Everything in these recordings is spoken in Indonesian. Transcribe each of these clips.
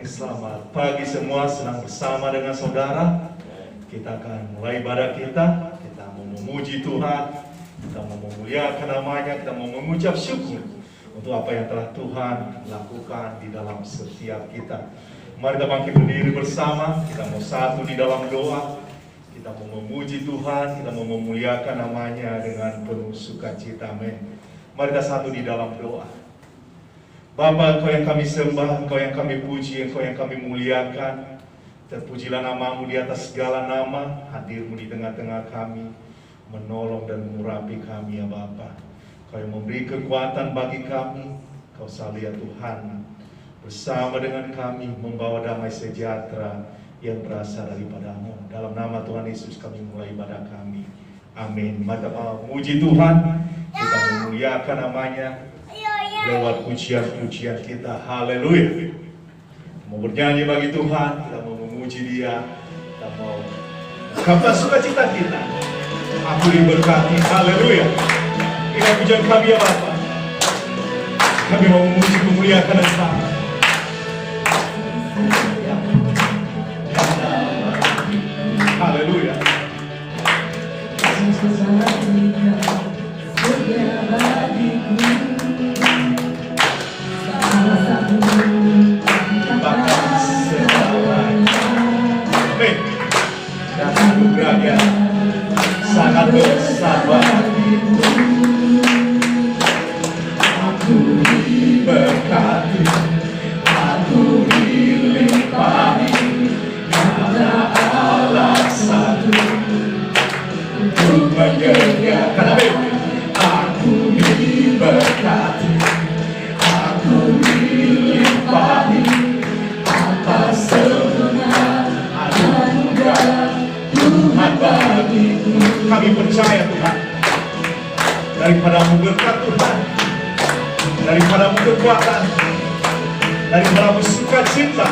Selamat pagi semua, senang bersama dengan saudara. Kita akan mulai ibadah kita. Kita mau memuji Tuhan, kita mau memuliakan namanya, kita mau mengucap syukur untuk apa yang telah Tuhan lakukan di dalam setiap kita. Mari kita bangkit berdiri bersama, kita mau satu di dalam doa. Kita mau memuji Tuhan, kita mau memuliakan namanya dengan penuh sukacita. Amin. Mari kita satu di dalam doa. Bapa, Engkau yang kami sembah, Engkau yang kami puji, Engkau yang kami muliakan. Terpujilah nama-Mu di atas segala nama, hadir-Mu di tengah-tengah kami, menolong dan mengurapi kami ya Bapa. Engkau yang memberi kekuatan bagi kami, Engkau selalu ya Tuhan, bersama dengan kami, membawa damai sejahtera yang berasal daripada-Mu. Dalam nama Tuhan Yesus kami mulai ibadah kami. Amin. Mari kita memuji Tuhan, kita memuliakan namanya lewat pujian-pujian kita. Haleluya. Mau bernyanyi bagi Tuhan, kita mau memuji Dia, kita mau mengungkapkan sukacita kita. Aku diberkati. Haleluya. Inilah pujian kami ya Bapa. Kami mau memuji, memuliakan dan selamat. Haleluya. Sangat besar bagiku, aku diberkati, aku dilimpahi, karena alasanku untuk menyediakan. Aku diberkati, aku dilimpahi atas segala anugerah Tuhan bagiku. Kami percaya Tuhan, daripada-Mu berkat Tuhan, daripada-Mu kekuatan, daripada-Mu sukacita.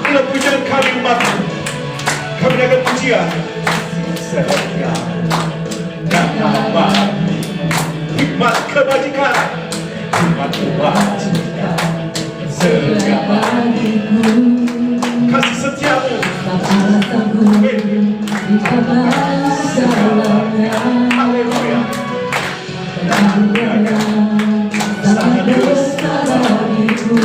Inilah pujian kami umat-Mu. Kami akan pujian setia dan abadi, hikmat kebajikan, hikmat kebajikan setiap bagiku. Kasih setia-Mu, haleluya. Sangat besar bagiku,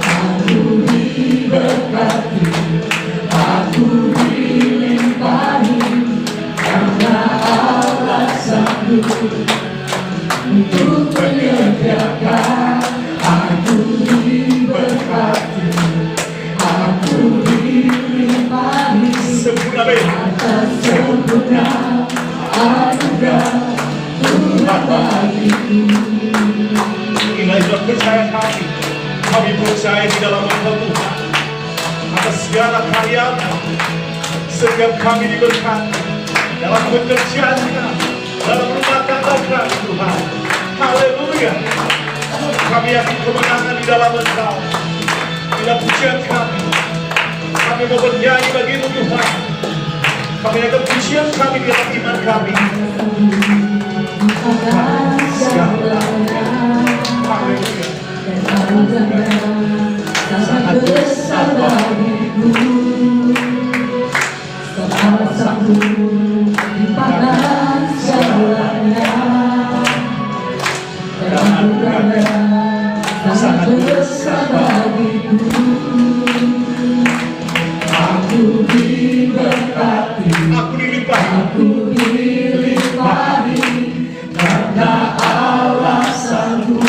aku diberkati, aku dilimpahi, karena alasanku untuk menyediakan. Aku diberkati, aku dilimpahi atas sempurna anugerah Tuhan bagiku. Inilah ibadah percaya kami. Kami percaya di dalam Engkau Tuhan, atas segala karya-Mu. Setiap kami diberkati dalam pekerjaan kita, dalam rumah tangga kami Tuhan. Haleluya. Kami yakin kemenangan di dalam Engkau. Inilah pujian kami. Kami mau bernyanyi bagi-Mu Tuhan. Kami akan pujian kami di dalam iman kami. Haleluya. Sangat besar bagiku, kuasamu limpahkan segalanya. Anugerah sangat besar bagiku, aku diberkati, aku dilimpahi, karena alasanku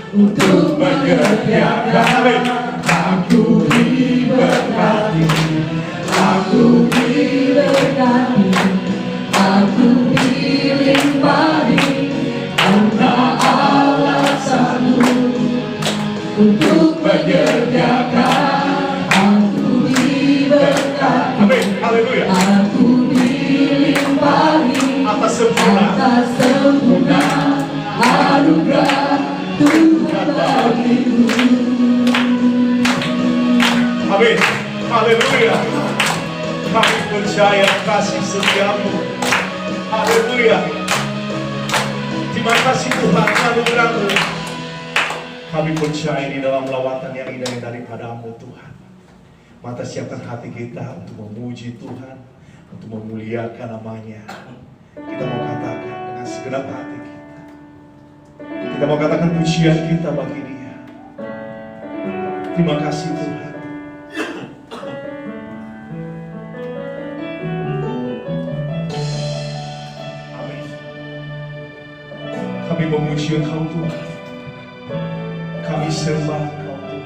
untuk menyediakan. Aku diberkati, aku diberkati, aku dilimpahi, karena alasanmu untuk menyediakan. Aku diberkati, amin, haleluya. Aku dilimpahi atas sempurna anugerah Tuhan bagiku. Amin, haleluya. Kami percaya kasih Kami percaya di dalam lawatan yang indah daripada-Mu Tuhan. Mata siapkan hati kita untuk memuji Tuhan, untuk memuliakan nama-Nya. Kita mau katakan dengan segenap hati kita. Kita mau katakan pujian kita bagi Dia. Terima kasih Tuhan. Amin. Kami memuji Engkau Tuhan. Kami sembah Engkau Tuhan.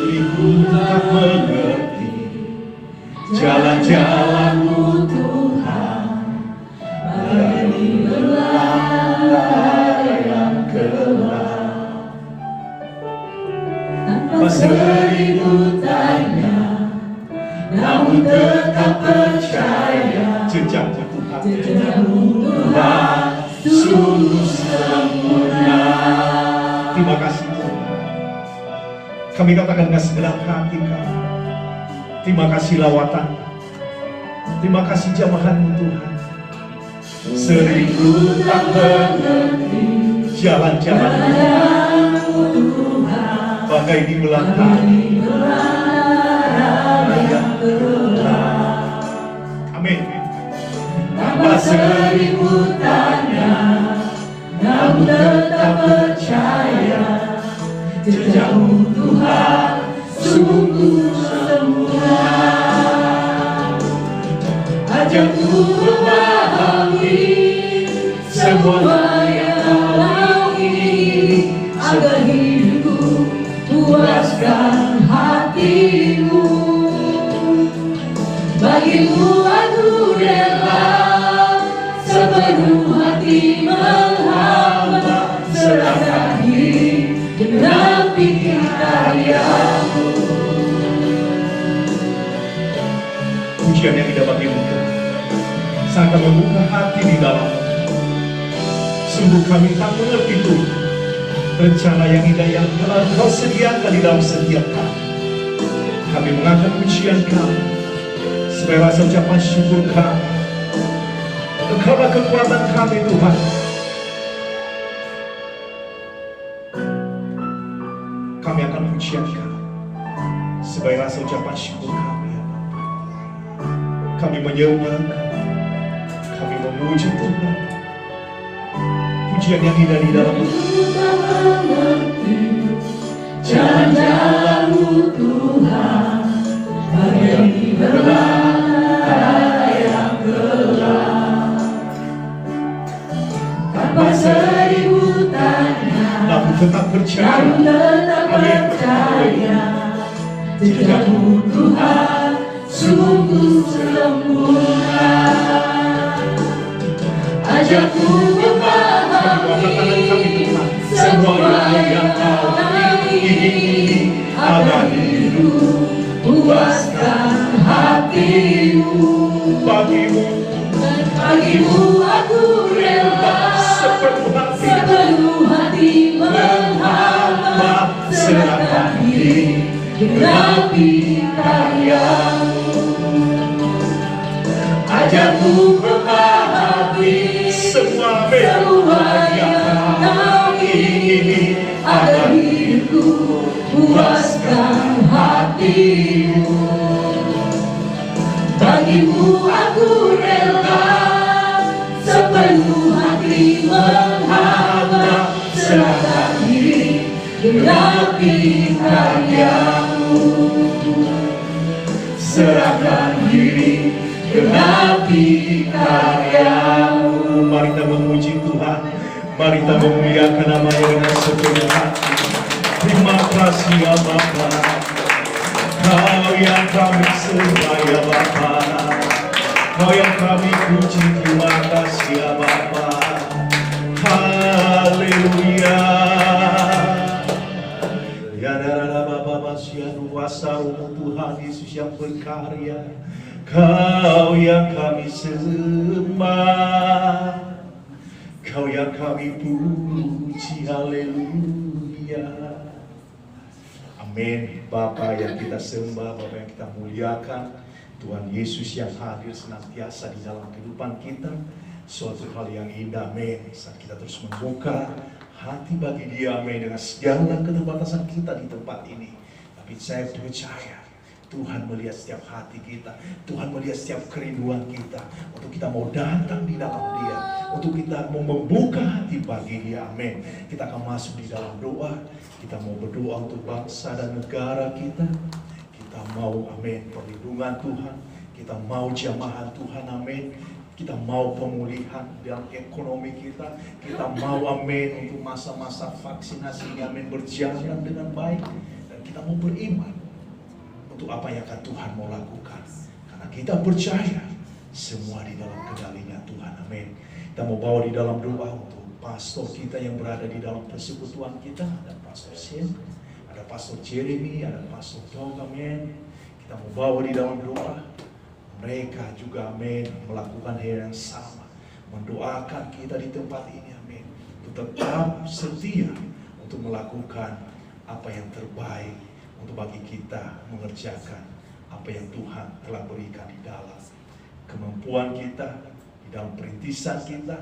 Diriku tak mengerti jalan-jalan-Mu Tuhan, dari belantara yang gelap. Tanpa seribu tanya, namun tetap percaya jejakmu Tuhan, Tuhan sungguh sempurna. Terima kasih Tuhan. Kami katakan dengan segenap hati kami, terima kasih lawatan, terima kasih jamahan-Mu Tuhan. Seribu tak mengerti jalan-jalan-Mu Tuhan, bagai di belantara yang gelap. Amin. Tanpa seribu tanya, namun tetap percaya jejak-Mu Tuhan sungguh sempurna. Ajarku memahami semua yang Kau ingini, agar hidupku puaskan hati-Mu. Bagi-Mu aku rela sepenuh hati menghamba, serahkan diri genapi karya-Mu. Pujian yang indah bagi-Mu Tuhan, saat kami membuka hati di dalam, sungguh kami tak mengerti Tuhan rencana yang indah yang telah Kau sediakan di dalam setiap kami. Kami mengangkat pujian kami sebagai rasa ucapan syukur kami. Engkaulah kekuatan kami Tuhan. Kami akan pujian kami sebagai rasa ucapan syukur kami, ya Bapa. Kami menyembah Engkau, kami memuji Tuhan. Pujian yang indah di dalam jalan-jalan-Mu Tuhan, bagai di belantara yang gelap. Tanpa seribu tanya, namun tetap percaya, jejak-Mu Tuhan sungguh sempurna. Ajarku memahami semua yang Kau ingini, agar hidup puaskan hati-Mu. Bagi-Mu aku rela sepenuh hati menghamba, serahkan diri genapi karya-Mu. Ajarku memahami semua yang Kau ingini, agar hidupku puaskan hati-Mu. Bagi-Mu aku rela sepenuh hati menghamba, serahkan diri genapi karya-Mu. Serahkan diri genapi karya-Mu. Mari kita memuji Tuhan, mari kita memuliakan nama-Nya dengan sepenuh hati. Terima kasih ya Bapa, Kau yang kami sembah ya Bapa, Kau yang kami puji. Terima kasih ya Bapa. Haleluya. Ya darah Bapa Masya kuasa-Mu Tuhan Yesus yang berkarya, Kau yang kami sembah, Kau yang kami puji. Haleluya. Amin. Bapa yang kita sembah, Bapa yang kita muliakan, Tuhan Yesus yang hadir senantiasa di dalam kehidupan kita. suatu hal yang indah, amin. Saat kita terus membuka hati bagi dia, amin, dengan segala keterbatasan kita di tempat ini. Tapi saya percaya Tuhan melihat setiap hati kita, Tuhan melihat setiap kerinduan kita, untuk kita mau datang di dalam dia, untuk kita mau membuka hati bagi dia, amin. Kita akan masuk di dalam doa, kita mau berdoa untuk bangsa dan negara kita. Kita mau, amin, perlindungan Tuhan, kita mau jamahan Tuhan, amin. Kita mau pemulihan dalam ekonomi kita. Kita mau, amin, untuk masa-masa vaksinasi ini, amin, berjalan dengan baik. Dan kita mau beriman untuk apa yang akan Tuhan mau lakukan. Karena kita percaya semua di dalam kendalinya Tuhan, amin. Kita mau bawa di dalam doa untuk pastor kita yang berada di dalam persekutuan kita. Ada Pastor Sen, ada Pastor Jeremy, ada Pastor Dong, amin. Kita mau bawa di dalam doa. Mereka juga, amin, melakukan hal yang sama, mendoakan kita di tempat ini, amin, untuk tetap setia untuk melakukan apa yang terbaik untuk bagi kita mengerjakan apa yang Tuhan telah berikan di dalam kemampuan kita, di dalam perintisan kita.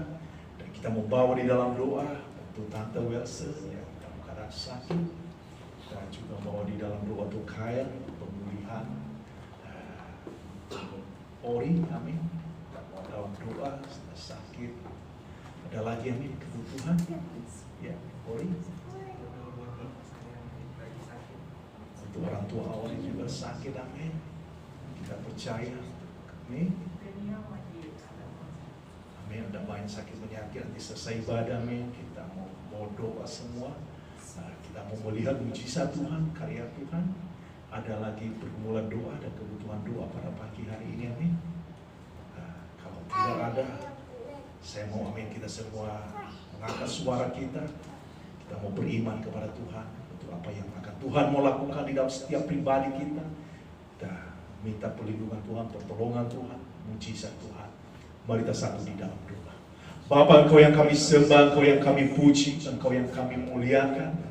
Dan kita mau bawa di dalam doa untuk Tante Wilson yang dalam keadaan sakit, dan juga bawa di dalam doa untuk Kyle pemulihan, Ori, amin, dalam doa sakit. Ada lagi, amin, kebutuhan, ya, Ori. Untuk orang tua Ori juga sakit, amin. Kita percaya, amin. Amin, ada banyak sakit penyakit, nanti selesai ibadah, amin. Kita mau doa semua. Kita mau melihat mujizat Tuhan, karya Tuhan. Ada lagi pergumulan doa dan kebutuhan doa pada pagi hari ini, amin. Kalau tidak ada, saya mau, amin, kita semua mengangkat suara kita. Kita mau beriman kepada Tuhan untuk apa yang akan Tuhan mau lakukan di dalam setiap pribadi kita. Kita minta perlindungan Tuhan, pertolongan Tuhan, mujizat Tuhan. Mari kita satu di dalam doa. Bapa, Engkau yang kami sembah, Engkau yang kami puji, Engkau yang kami muliakan.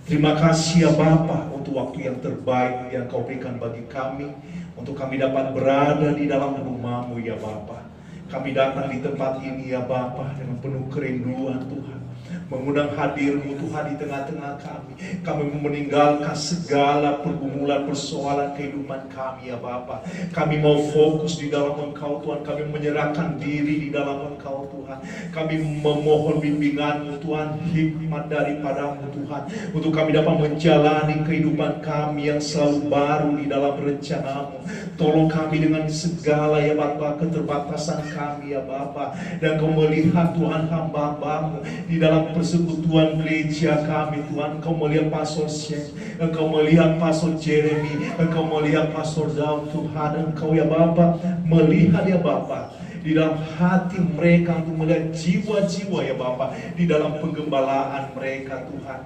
Terima kasih ya Bapa untuk waktu yang terbaik yang Kau berikan bagi kami, untuk kami dapat berada di dalam rumah-Mu ya Bapa. Kami datang di tempat ini ya Bapa dengan penuh kerinduan Tuhan, mengundang hadir-Mu Tuhan di tengah-tengah kami. Kami meninggalkan segala pergumulan persoalan kehidupan kami ya Bapa. Kami mau fokus di dalam Engkau Tuhan. Kami menyerahkan diri di dalam Engkau Tuhan. Kami memohon bimbingan-Mu Tuhan, hikmat daripada-Mu Tuhan, untuk kami dapat menjalani kehidupan kami yang selalu baru di dalam rencana-Mu. Tolong kami dengan segala ya Bapa keterbatasan kami ya Bapa. Dan Kau melihat Tuhan hamba-Hamba-Mu di dalam persekutuan gereja kami Tuhan. Engkau melihat Pastor Shen, Engkau melihat Pastor Jeremy, Engkau melihat Pastor Daud Tuhan. Engkau ya Bapa melihat ya Bapa di dalam hati mereka, untuk melihat jiwa-jiwa ya Bapa di dalam penggembalaan mereka Tuhan.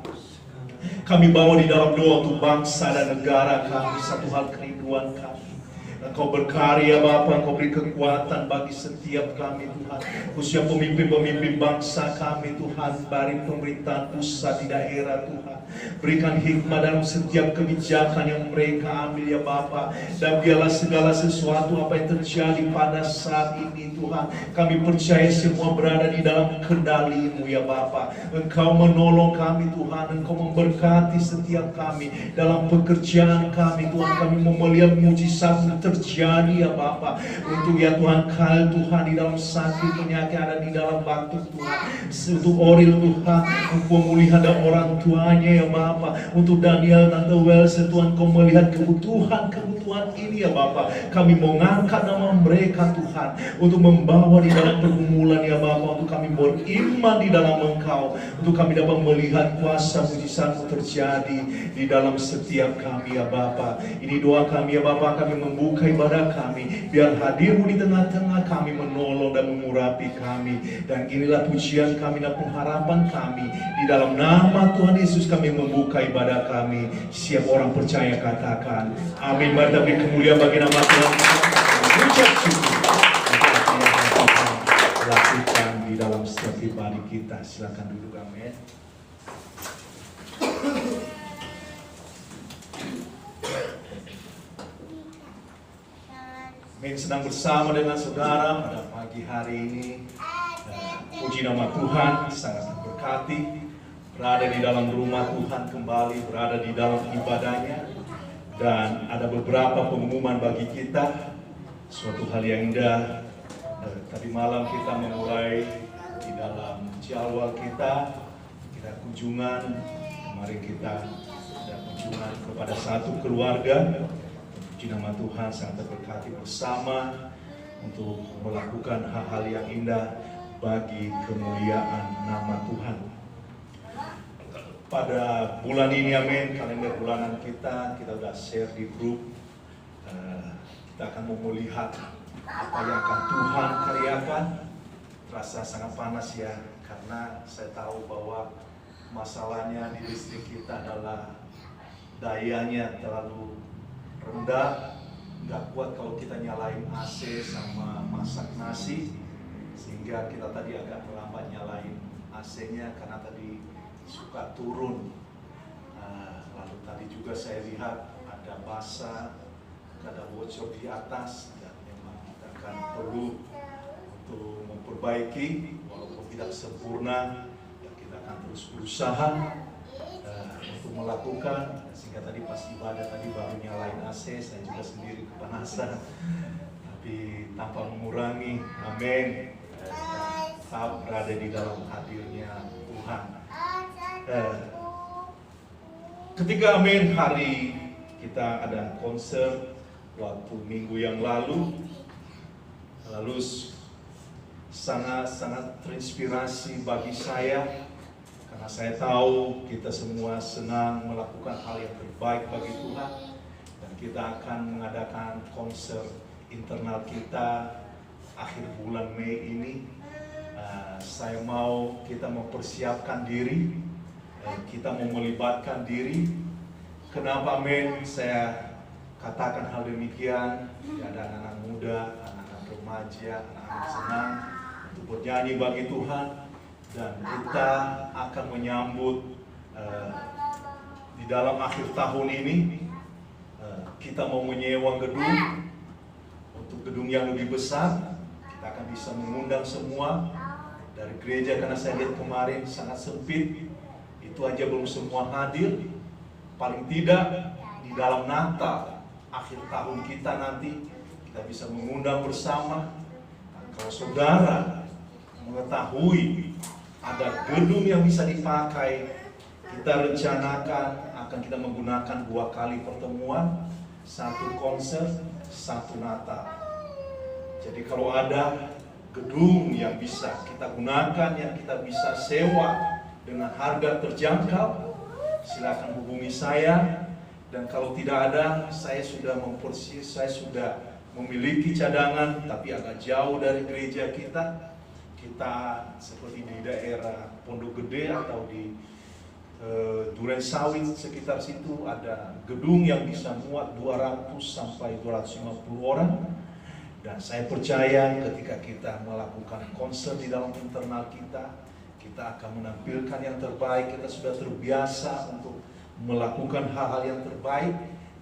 Kami bawa di dalam doa untuk bangsa dan negara kami, satu hal kerinduan kami. Engkau berkarya Bapa, Engkau beri kekuatan bagi setiap kami Tuhan, khususnya pemimpin-pemimpin bangsa kami Tuhan, dari pemerintahan pusat di daerah Tuhan. Berikan hikmat dalam setiap kebijakan yang mereka ambil ya Bapa. Dan biarlah segala sesuatu apa yang terjadi pada saat ini Tuhan, kami percaya semua berada di dalam kendali-Mu ya Bapa. Engkau menolong kami Tuhan, Engkau memberkati setiap kami dalam pekerjaan kami Tuhan. Kami mau melihat mujizat terjadi ya Bapa. Untuk ya Tuhan, Kal Tuhan di dalam sakit penyakit ada di dalam batuk Tuhan. Untuk Oril Tuhan, untuk pemulihan dan orang tuanya ya Bapa. Untuk Daniel, Tante Welsa Tuhan, Kau melihat kebutuhan ini ya Bapa. Kami mau ngangkat nama mereka Tuhan, untuk membawa di dalam pergumulan ya Bapa. Untuk kami beriman di dalam Engkau, untuk kami dapat melihat kuasa mujizat-Mu terjadi di dalam setiap kami ya Bapa. Ini doa kami ya Bapa. Kami membuka ibadah kami, biar hadir-Mu di tengah-tengah kami, menolong dan mengurapi kami. Dan inilah pujian kami dan pengharapan kami. Di dalam nama Tuhan Yesus kami membuka ibadah kami. Siap orang percaya katakan amin. Mari kita beri kemuliaan bagi nama Tuhan. Ucap syukur apa yang Tuhan lakukan di dalam setiap pribadi kita. Silakan duduk, amin. Amin. Sedang bersama dengan saudara pada pagi hari ini. Puji nama Tuhan, sangat terberkati berada di dalam rumah Tuhan kembali, berada di dalam ibadahnya. Dan ada beberapa pengumuman bagi kita, suatu hal yang indah. Tadi malam kita memulai di dalam jadwal kita kunjungan. Kemarin kita ada kunjungan kepada satu keluarga. Puji nama Tuhan, sangat terberkati bersama untuk melakukan hal-hal yang indah bagi kemuliaan nama Tuhan. Pada bulan ini, amin, kalender bulanan kita sudah share di grup. Kita akan mau melihat apa yang akan Tuhan karyakan. Terasa sangat panas ya, karena saya tahu bahwa masalahnya di distrik kita adalah dayanya terlalu rendah. Nggak kuat kalau kita nyalain AC sama masak nasi, sehingga kita tadi agak terlambat nyalain AC-nya karena tadi suka turun. Lalu tadi juga saya lihat ada basah, ada bocor di atas, dan memang kita akan perlu untuk memperbaiki, walaupun tidak sempurna, dan kita akan terus berusaha untuk melakukan. Sehingga tadi pas ibadah tadi baru nyalain AC, saya juga sendiri kepanasan, tapi tanpa mengurangi, amin, tetap berada di dalam hadirnya Tuhan. Ketika amin hari kita ada konser waktu minggu yang lalu sangat terinspirasi bagi saya. Karena saya tahu kita semua senang melakukan hal yang terbaik bagi Tuhan. Dan kita akan mengadakan konser internal kita akhir bulan Mei ini. Saya mau kita mempersiapkan diri. Kita mau melibatkan diri. Kenapa amin saya katakan hal demikian? Ada anak-anak muda, anak-anak remaja, anak-anak senang untuk bernyanyi bagi Tuhan. Dan kita akan menyambut di dalam akhir tahun ini, kita mau menyewa gedung, untuk gedung yang lebih besar. Kita akan bisa mengundang semua dari gereja, karena saya lihat kemarin sangat sempit, itu aja belum semua hadir. Paling tidak di dalam Natal, akhir tahun kita nanti, kita bisa mengundang bersama. Nah, kalau saudara mengetahui ada gedung yang bisa dipakai, kita rencanakan akan kita menggunakan 2 kali pertemuan, 1 konser, 1 Natal. Jadi kalau ada gedung yang bisa kita gunakan, yang kita bisa sewa dengan harga terjangkau, silakan hubungi saya. Dan kalau tidak ada, saya sudah memiliki cadangan, tapi agak jauh dari gereja kita. Kita seperti di daerah Pondok Gede atau di Duren Sawit sekitar situ ada gedung yang bisa muat 200 sampai 250 orang. Dan saya percaya ketika kita melakukan konser di dalam internal kita, kita akan menampilkan yang terbaik. Kita sudah terbiasa untuk melakukan hal-hal yang terbaik.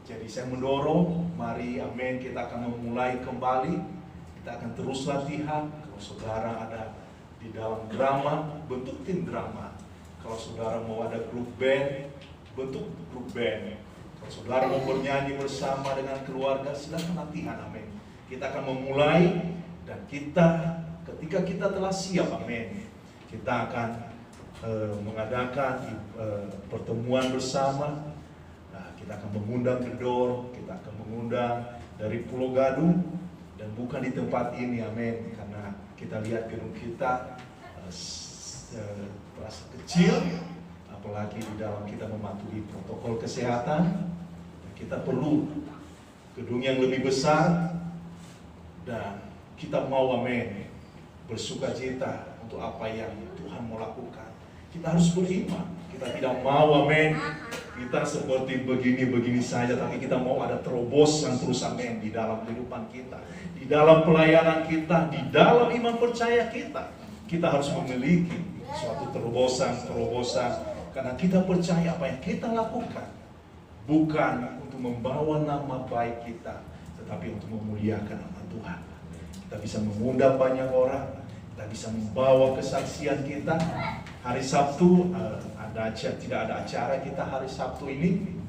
Jadi saya mendorong, mari amin, kita akan memulai kembali. Kita akan terus latihan. Kalau saudara ada di dalam drama, bentuk tim drama. Kalau saudara mau ada grup band, bentuk grup band. Kalau saudara mau bernyanyi bersama dengan keluarga, silakan latihan, amin. Kita akan memulai, dan ketika kita telah siap, amin, kita akan mengadakan pertemuan bersama. Nah, kita akan mengundang Gedor, kita akan mengundang dari Pulau Gadung. Dan bukan di tempat ini, amin, karena kita lihat gedung kita terasa kecil, apalagi di dalam kita mematuhi protokol kesehatan. Kita perlu gedung yang lebih besar, dan kita mau, amin, bersuka cita untuk apa yang Tuhan mau lakukan. Kita harus beriman. Kita tidak mau, amin, kita seperti begini-begini saja, tapi kita mau ada terobosan terus, amin, di dalam kehidupan kita, di dalam pelayanan kita, di dalam iman percaya kita. Kita harus memiliki suatu terobosan, karena kita percaya apa yang kita lakukan bukan untuk membawa nama baik kita, tetapi untuk memuliakan nama Tuhan. Kita bisa mengundang banyak orang, kita bisa membawa kesaksian kita. Hari Sabtu tidak ada acara kita hari Sabtu ini.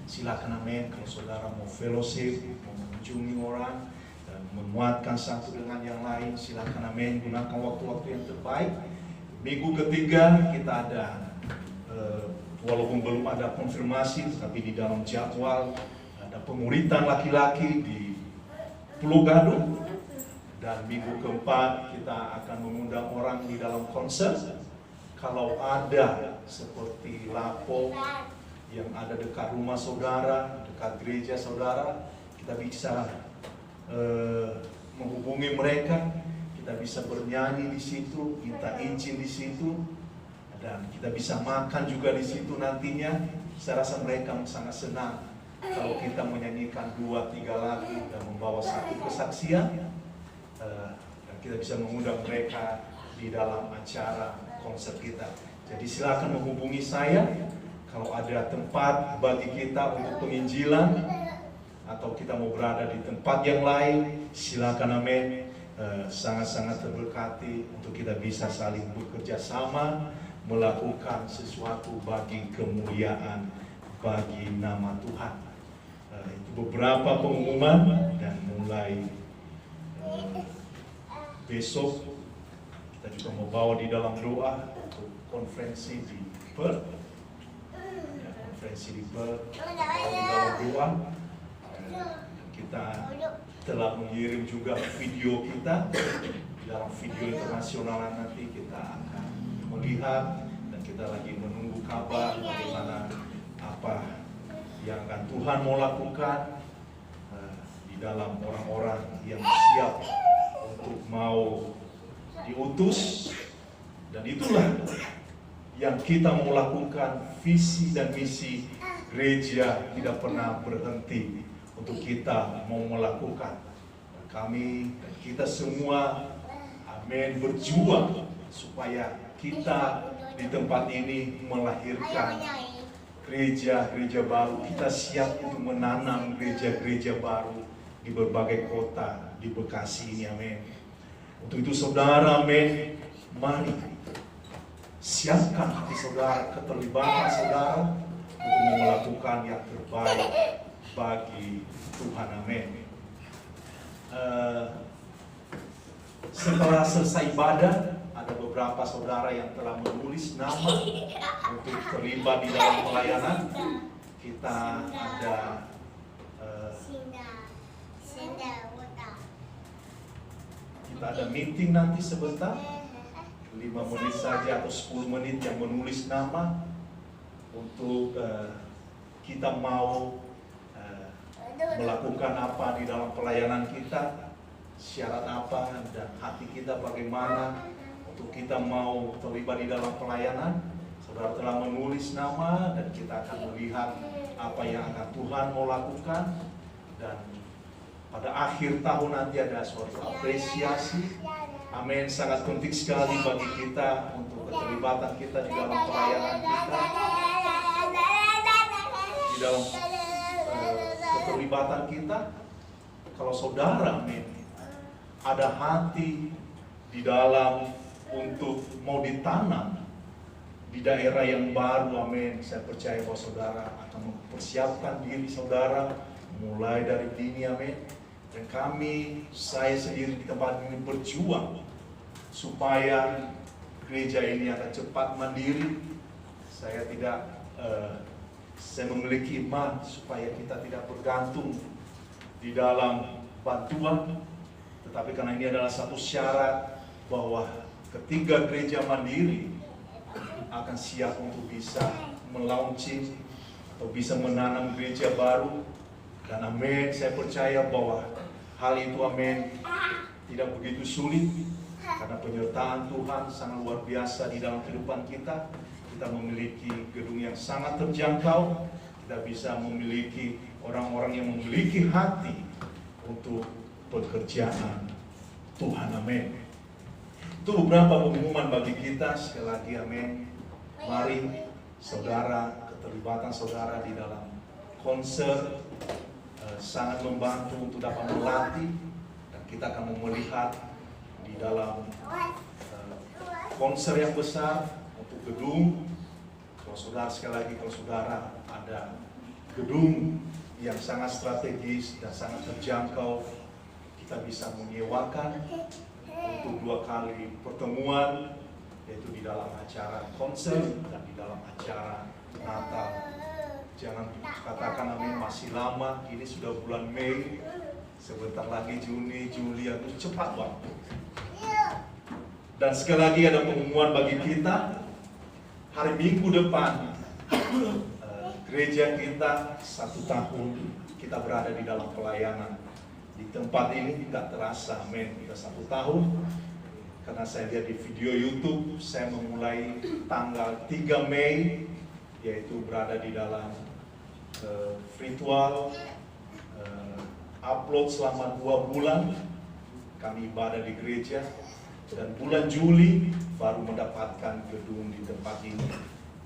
Silakan amin, kalau saudara mau fellowship, mau mengunjungi orang, dan menguatkan satu dengan yang lain, silakan amin, gunakan waktu-waktu yang terbaik. Minggu ketiga kita ada, walaupun belum ada konfirmasi, tetapi di dalam jadwal ada penguritan laki-laki di Pulau Gadung. Dan minggu keempat kita akan mengundang orang di dalam konser. Kalau ada seperti Lapo yang ada dekat rumah saudara, dekat gereja saudara, kita bisa menghubungi mereka, kita bisa bernyanyi di situ, minta izin di situ, dan kita bisa makan juga di situ nantinya. Saya rasa mereka sangat senang kalau kita menyanyikan 2-3 lagu dan membawa satu kesaksian. Dan kita bisa mengundang mereka di dalam acara konser kita. Jadi silakan menghubungi saya kalau ada tempat bagi kita untuk penginjilan, atau kita mau berada di tempat yang lain, silakan amin. Sangat-sangat terberkati untuk kita bisa saling bekerja sama, melakukan sesuatu bagi kemuliaan bagi nama Tuhan. Itu beberapa pengumuman, dan mulai besok kita juga mau bawa di dalam doa untuk konferensi di Perth. Konferensi di Perth, bawa di dalam doa. Kita telah mengirim juga video kita. Di dalam video internasional nanti kita akan melihat, dan kita lagi menunggu kabar bagaimana apa yang akan Tuhan mau lakukan di dalam orang-orang yang siap untuk mau diutus. Dan itulah yang kita mau lakukan, visi dan misi gereja tidak pernah berhenti untuk kita mau melakukan. Dan kami dan kita semua, amin, berjuang supaya kita di tempat ini melahirkan gereja-gereja baru. Kita siap untuk menanam gereja-gereja baru di berbagai kota di Bekasi ini, amin. Untuk itu saudara, amin, mari siapkan hati saudara, keterlibatan saudara untuk melakukan yang terbaik bagi Tuhan, amin. Setelah selesai ibadah, ada beberapa saudara yang telah menulis nama untuk terlibat di dalam pelayanan. Kita ada meeting nanti sebentar, 5 menit saja atau 10 menit, yang menulis nama untuk kita mau melakukan apa di dalam pelayanan kita, syarat apa, dan hati kita bagaimana untuk kita mau terlibat di dalam pelayanan. Saudara telah menulis nama, dan kita akan melihat apa yang akan Tuhan mau lakukan. Dan pada akhir tahun nanti ada suatu apresiasi, amin. Sangat penting sekali bagi kita untuk keterlibatan kita di dalam pelayanan kita, di dalam keterlibatan kita. Kalau saudara, amin, ada hati di dalam untuk mau ditanam di daerah yang baru, amin, saya percaya bahwa saudara akan mempersiapkan diri saudara mulai dari dini, amin. Dan saya sendiri di tempat ini berjuang supaya gereja ini akan cepat mandiri. Saya memiliki iman supaya kita tidak bergantung di dalam bantuan, tetapi karena ini adalah satu syarat bahwa ketika gereja mandiri akan siap untuk bisa melaunching atau bisa menanam gereja baru. Dan amin, saya percaya bahwa hal itu, amin, tidak begitu sulit, karena penyertaan Tuhan sangat luar biasa di dalam kehidupan kita. Kita memiliki gedung yang sangat terjangkau, kita bisa memiliki orang-orang yang memiliki hati untuk pekerjaan Tuhan, amin. Itu beberapa pengumuman bagi kita. Sekali lagi, amin, mari saudara, keterlibatan saudara di dalam konser sangat membantu untuk dapat melatih, dan kita akan melihat di dalam konser yang besar untuk gedung. Kalau saudara, sekali lagi, kalau saudara ada gedung yang sangat strategis dan sangat terjangkau, kita bisa menyewakan untuk 2 kali pertemuan, yaitu di dalam acara konser dan di dalam acara Natal. Jangan katakan amin, masih lama, ini sudah bulan Mei, sebentar lagi Juni, Juli, itu cepat waktu. Dan sekali lagi ada pengumuman bagi kita, hari Minggu depan gereja kita 1 tahun kita berada di dalam pelayanan. Di tempat ini tidak terasa, amin, kita 1 tahun. Karena saya lihat di video YouTube, saya memulai tanggal 3 Mei, yaitu berada di dalam virtual, upload selama 2 bulan, kami ibadah di gereja. Dan bulan Juli baru mendapatkan gedung di tempat ini.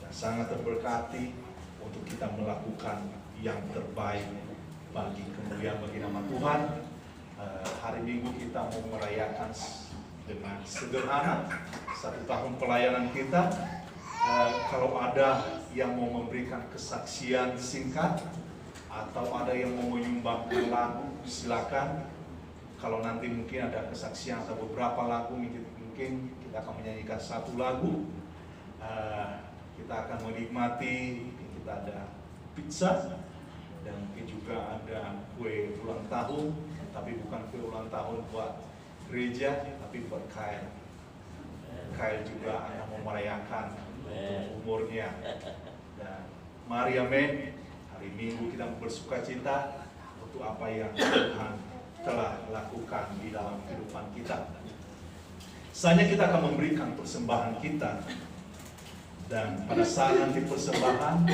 Dan sangat terberkati untuk kita melakukan yang terbaik bagi kemuliaan bagi nama Tuhan. Hari Minggu kita mau merayakan dengan sederhana 1 tahun pelayanan kita. Kalau ada yang mau memberikan kesaksian singkat atau ada yang mau menyumbangkan lagu, silakan. Kalau nanti mungkin ada kesaksian atau beberapa lagu, mungkin kita akan menyanyikan 1 lagu. Kita akan menikmati, kita ada pizza dan mungkin juga ada kue ulang tahun, tapi bukan kue ulang tahun buat gereja, tapi buat Kyle. Kyle juga akan mau merayakan umurnya. Dan mari amin, hari Minggu kita bersuka cita untuk apa yang Tuhan telah lakukan di dalam kehidupan kita. Saatnya kita akan memberikan persembahan kita. Dan pada saat nanti persembahan,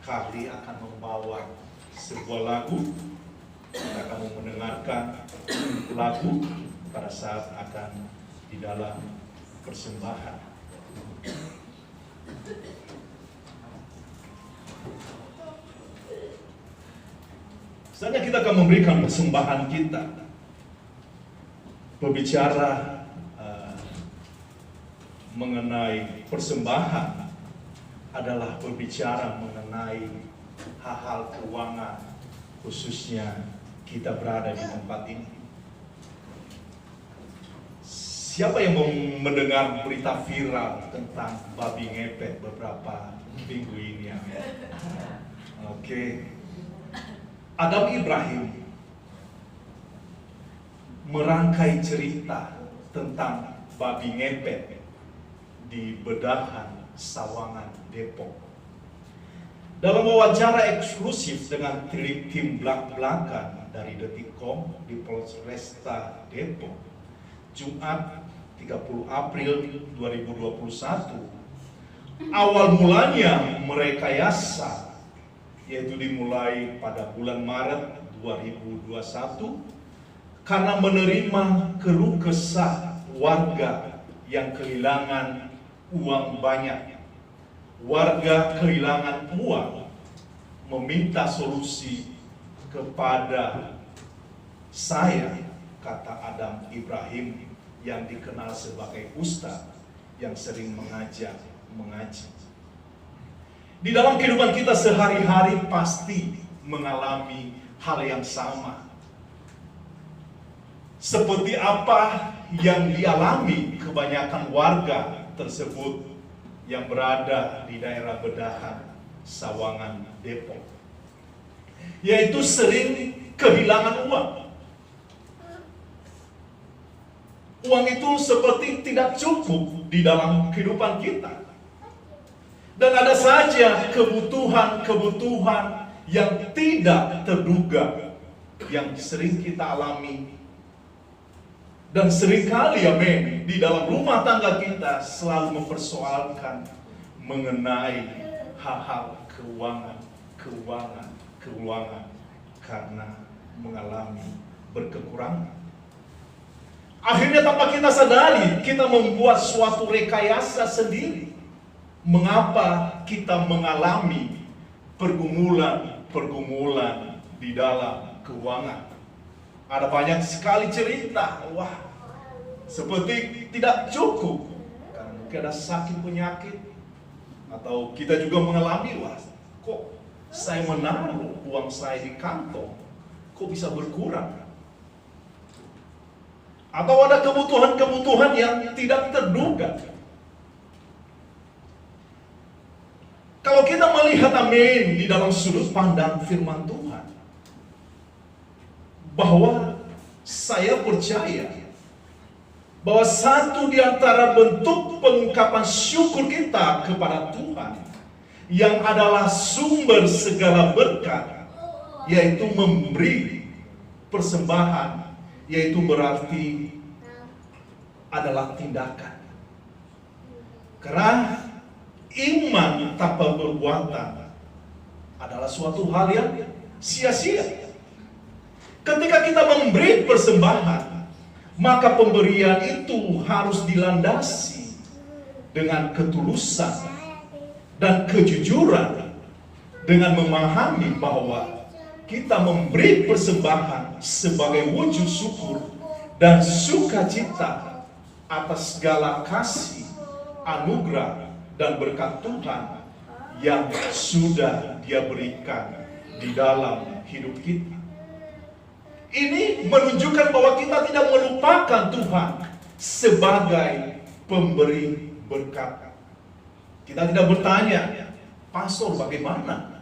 kami akan membawa sebuah lagu. Kita akan mendengarkan lagu pada saat akan di dalam persembahan. Saatnya kita akan memberikan persembahan kita. Berbicara mengenai persembahan adalah berbicara mengenai hal-hal keuangan, khususnya kita berada di tempat ini. Siapa yang mau mendengar berita viral tentang babi ngepet beberapa minggu ini? Oke. Adam Ibrahim merangkai cerita tentang babi ngepet di Bedahan, Sawangan, Depok. Dalam wawancara eksklusif dengan tim belak-belakan dari Detikcom di Polresta Depok, Jumat 30 April 2021, awal mulanya merekayasa, yaitu dimulai pada bulan Maret 2021 karena menerima keluh kesah warga yang kehilangan uang banyak. Warga kehilangan uang, meminta solusi kepada saya, kata Adam Ibrahim yang dikenal sebagai ustaz yang sering mengaji. Di dalam kehidupan kita sehari-hari pasti mengalami hal yang sama. Seperti apa yang dialami kebanyakan warga tersebut yang berada di daerah Bedahan, Sawangan, Depok. Yaitu sering kehilangan uang. Uang itu seperti tidak cukup di dalam kehidupan kita. Dan ada saja kebutuhan-kebutuhan yang tidak terduga yang sering kita alami. Dan seringkali amin, di dalam rumah tangga kita selalu mempersoalkan mengenai hal-hal keuangan karena mengalami berkekurangan. Akhirnya tanpa kita sadari, kita membuat suatu rekayasa sendiri. Mengapa kita mengalami pergumulan di dalam keuangan? Ada banyak sekali cerita, wah, seperti tidak cukup. Karena mungkin ada sakit penyakit, atau kita juga mengalami, wah, kok saya menaruh uang saya di kantong, kok bisa berkurang? Atau ada kebutuhan-kebutuhan yang tidak terduga. Kalau kita melihat amin di dalam sudut pandang firman Tuhan, bahwa saya percaya bahwa satu di antara bentuk pengungkapan syukur kita kepada Tuhan yang adalah sumber segala berkat, yaitu memberi persembahan, yaitu berarti adalah tindakan. Karena iman tanpa perbuatan adalah suatu hal yang sia-sia. Ketika kita memberi persembahan, maka pemberian itu harus dilandasi dengan ketulusan dan kejujuran, dengan memahami bahwa kita memberi persembahan sebagai wujud syukur dan sukacita atas segala kasih, anugerah, dan berkat Tuhan yang sudah Dia berikan di dalam hidup kita. Ini menunjukkan bahwa kita tidak melupakan Tuhan sebagai pemberi berkat. Kita tidak bertanya, pastor bagaimana?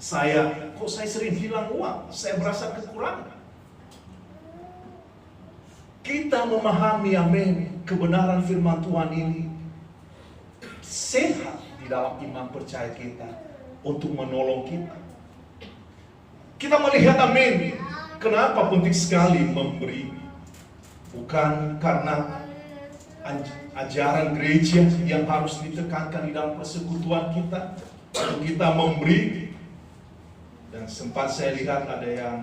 Kok saya sering hilang uang? Saya merasa kekurangan. Kita memahami, amin, kebenaran firman Tuhan ini sehat di dalam iman percaya kita untuk menolong kita. Kita melihat, amin, kenapa penting sekali memberi. Bukan karena ajaran gereja yang harus ditekankan di dalam persekutuan kita, untuk kita memberi. Dan sempat saya lihat ada yang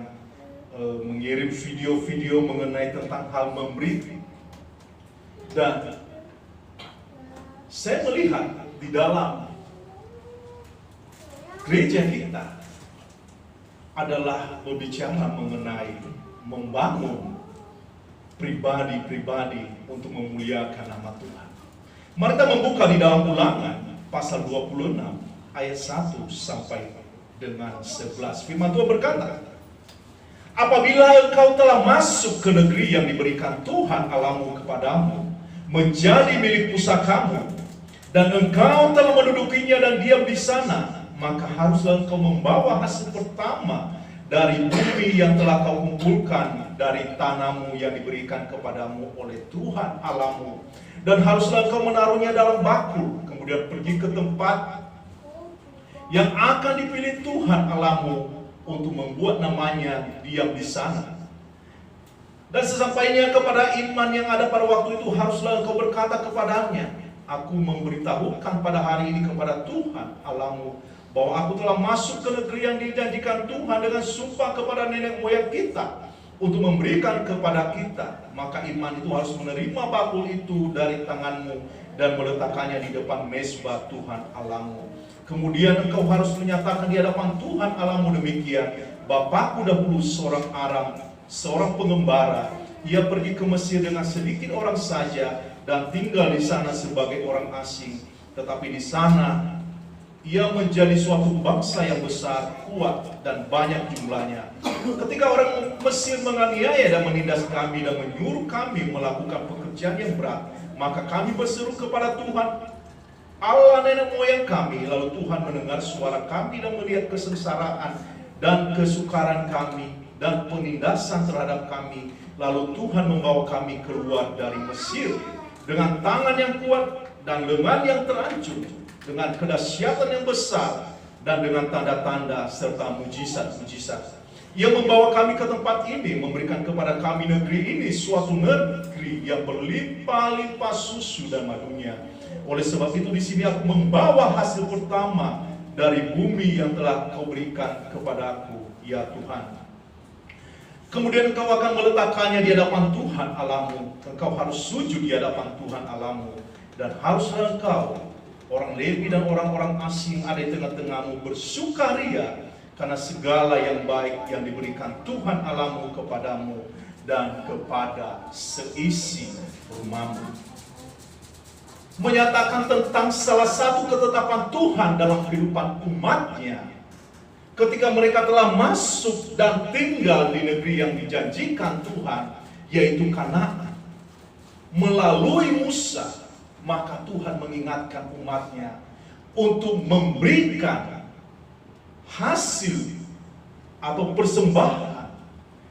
mengirim video-video mengenai tentang hal memberi. Dan saya melihat di dalam gereja kita adalah berbicara mengenai membangun pribadi-pribadi untuk memuliakan nama Tuhan. Mari kita membuka di dalam Ulangan pasal 26 ayat 1 sampai dengan 11. Firman Tuhan berkata, apabila engkau telah masuk ke negeri yang diberikan Tuhan Allahmu kepadamu, menjadi milik pusakamu, dan engkau telah mendudukinya dan diam di sana, maka haruslah engkau membawa hasil pertama dari bumi yang telah kau kumpulkan dari tanahmu yang diberikan kepadamu oleh Tuhan Allahmu, dan haruslah engkau menaruhnya dalam bakul, kemudian pergi ke tempat yang akan dipilih Tuhan Allahmu untuk membuat namanya diam di sana. Dan sesampainya kepada iman yang ada pada waktu itu, haruslah engkau berkata kepadanya, aku memberitahukan pada hari ini kepada Tuhan Allahmu bahwa aku telah masuk ke negeri yang dijanjikan Tuhan dengan sumpah kepada nenek moyang kita untuk memberikan kepada kita. Maka iman itu harus menerima bakul itu dari tanganmu dan meletakkannya di depan mezbah Tuhan Allahmu. Kemudian engkau harus menyatakan di hadapan Tuhan Allahmu demikian, bapakku dahulu seorang Aram, seorang pengembara, ia pergi ke Mesir dengan sedikit orang saja dan tinggal di sana sebagai orang asing. Tetapi di sana ia menjadi suatu bangsa yang besar, kuat, dan banyak jumlahnya. Ketika orang Mesir menganiaya dan menindas kami dan menyuruh kami melakukan pekerjaan yang berat, maka kami berseru kepada Tuhan Allah nenek moyang kami. Lalu Tuhan mendengar suara kami dan melihat kesengsaraan dan kesukaran kami dan penindasan terhadap kami. Lalu Tuhan membawa kami keluar dari Mesir dengan tangan yang kuat dan lengan yang terancur, dengan kedahsyatan yang besar dan dengan tanda-tanda serta mujizat-mujizat. Ia membawa kami ke tempat ini, memberikan kepada kami negeri ini, suatu negeri yang berlimpah-limpah susu dan madunya. Oleh sebab itu di sini aku membawa hasil pertama dari bumi yang telah kau berikan kepadaku, ya Tuhan. Kemudian engkau akan meletakkannya di hadapan Tuhan Allahmu. Engkau harus sujud di hadapan Tuhan Allahmu. Dan haruslah engkau, orang Lewi dan orang-orang asing ada di tengah-tengahmu, bersukaria karena segala yang baik yang diberikan Tuhan Allahmu kepadamu dan kepada seisi rumahmu. Menyatakan tentang salah satu ketetapan Tuhan dalam kehidupan umatnya ketika mereka telah masuk dan tinggal di negeri yang dijanjikan Tuhan, yaitu Kanaan. Melalui Musa, maka Tuhan mengingatkan umatnya untuk memberikan hasil atau persembahan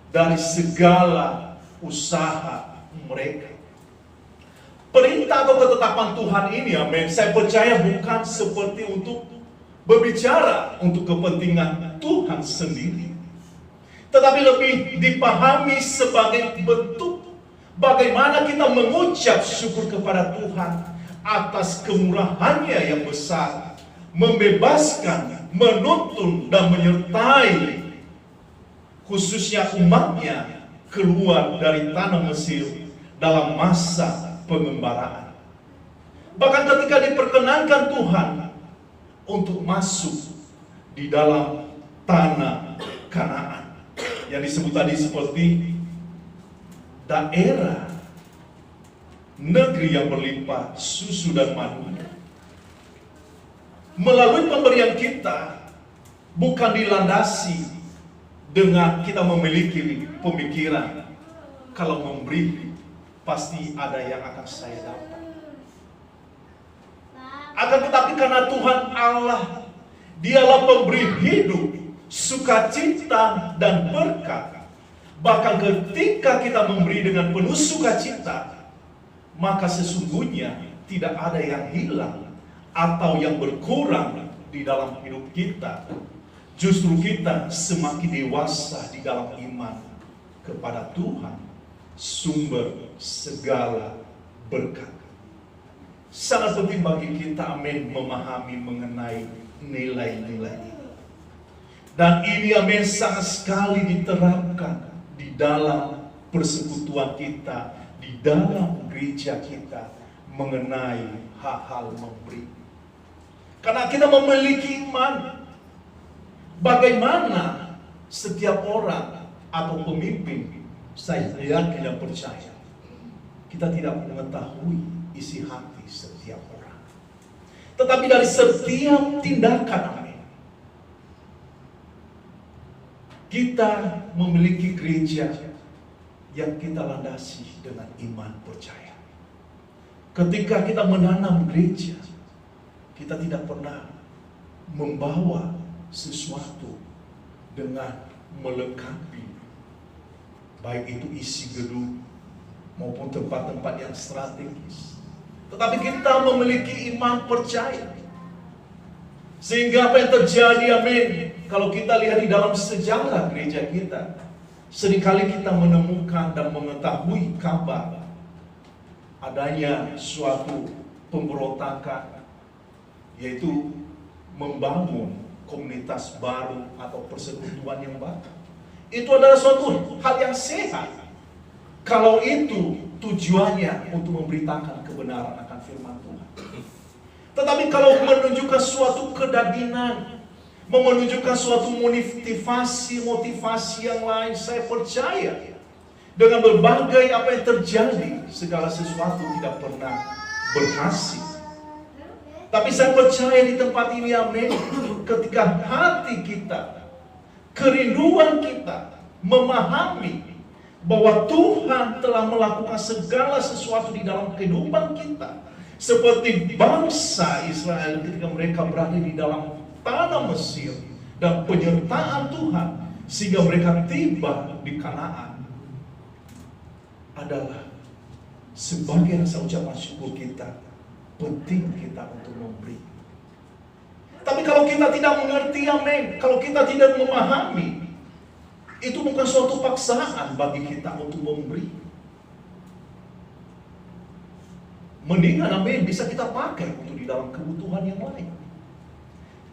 dari segala usaha mereka. Perintah atau ketetapan Tuhan ini, amin, saya percaya bukan seperti untuk berbicara untuk kepentingan Tuhan sendiri, tetapi lebih dipahami sebagai bentuk bagaimana kita mengucap syukur kepada Tuhan atas kemurahannya yang besar, membebaskan, menuntun, dan menyertai khususnya umatnya keluar dari tanah Mesir dalam masa pengembaraan. Bahkan ketika diperkenankan Tuhan untuk masuk di dalam tanah Kanaan yang disebut tadi seperti daerah negeri yang berlimpah susu dan madu. Melalui pemberian kita bukan dilandasi dengan kita memiliki pemikiran kalau memberi pasti ada yang akan saya dapat. Akan tetapi karena Tuhan Allah, Dialah pemberi hidup, sukacita, dan berkat. Bahkan ketika kita memberi dengan penuh sukacita, maka sesungguhnya tidak ada yang hilang atau yang berkurang di dalam hidup kita. Justru kita semakin dewasa di dalam iman kepada Tuhan, sumber segala berkat. Sangat penting bagi kita, amin, memahami mengenai nilai-nilai ini. Dan ini, amin, sangat sekali diterapkan di dalam persekutuan kita, di dalam gereja kita, mengenai hal-hal memberi. Karena kita memiliki iman, bagaimana setiap orang atau pemimpin, saya yakin dan percaya, kita tidak mengetahui isi hati setiap orang. Tetapi dari setiap tindakan, amin, kita memiliki gereja yang kita landasi dengan iman percaya. Ketika kita menanam gereja, kita tidak pernah membawa sesuatu dengan melengkapi, baik itu isi gedung maupun tempat-tempat yang strategis. Tetapi kita memiliki iman percaya. Sehingga apa yang terjadi, amin, kalau kita lihat di dalam sejarah gereja kita, seringkali kita menemukan dan mengetahui kabar adanya suatu pemberontakan, yaitu membangun komunitas baru atau persekutuan yang baru. Itu adalah suatu hal yang sehat kalau itu tujuannya untuk memberitakan kebenaran akan firman Tuhan. Tetapi kalau menunjukkan suatu kedagingan, menunjukkan suatu motivasi yang lain, saya percaya dengan berbagai apa yang terjadi, segala sesuatu tidak pernah berhasil. Tapi saya percaya di tempat ini, amin, ketika hati kita, kerinduan kita memahami bahwa Tuhan telah melakukan segala sesuatu di dalam kehidupan kita, seperti bangsa Israel ketika mereka berada di dalam tanah Mesir dan penyertaan Tuhan sehingga mereka tiba di Kanaan, adalah sebagai rasa ucapan syukur kita. Penting kita untuk memberi. Tapi kalau kita tidak mengerti, amin, kalau kita tidak memahami, itu bukan suatu paksaan bagi kita untuk memberi. Mendingan, amin, bisa kita pakai untuk di dalam kebutuhan yang lain.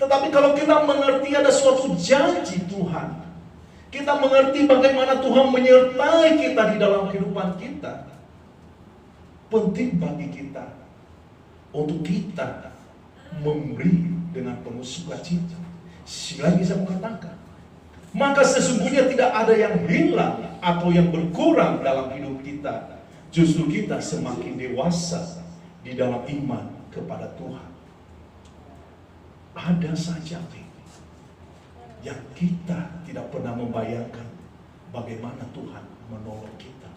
Tetapi kalau kita mengerti ada suatu janji Tuhan, kita mengerti bagaimana Tuhan menyertai kita di dalam kehidupan kita, penting bagi kita untuk kita memberi dengan penuh sukacita. Sila bisa mengatakan, maka sesungguhnya tidak ada yang hilang atau yang berkurang dalam hidup kita. Justru kita semakin dewasa di dalam iman kepada Tuhan. Ada saja yang kita tidak pernah membayangkan bagaimana Tuhan menolong kita.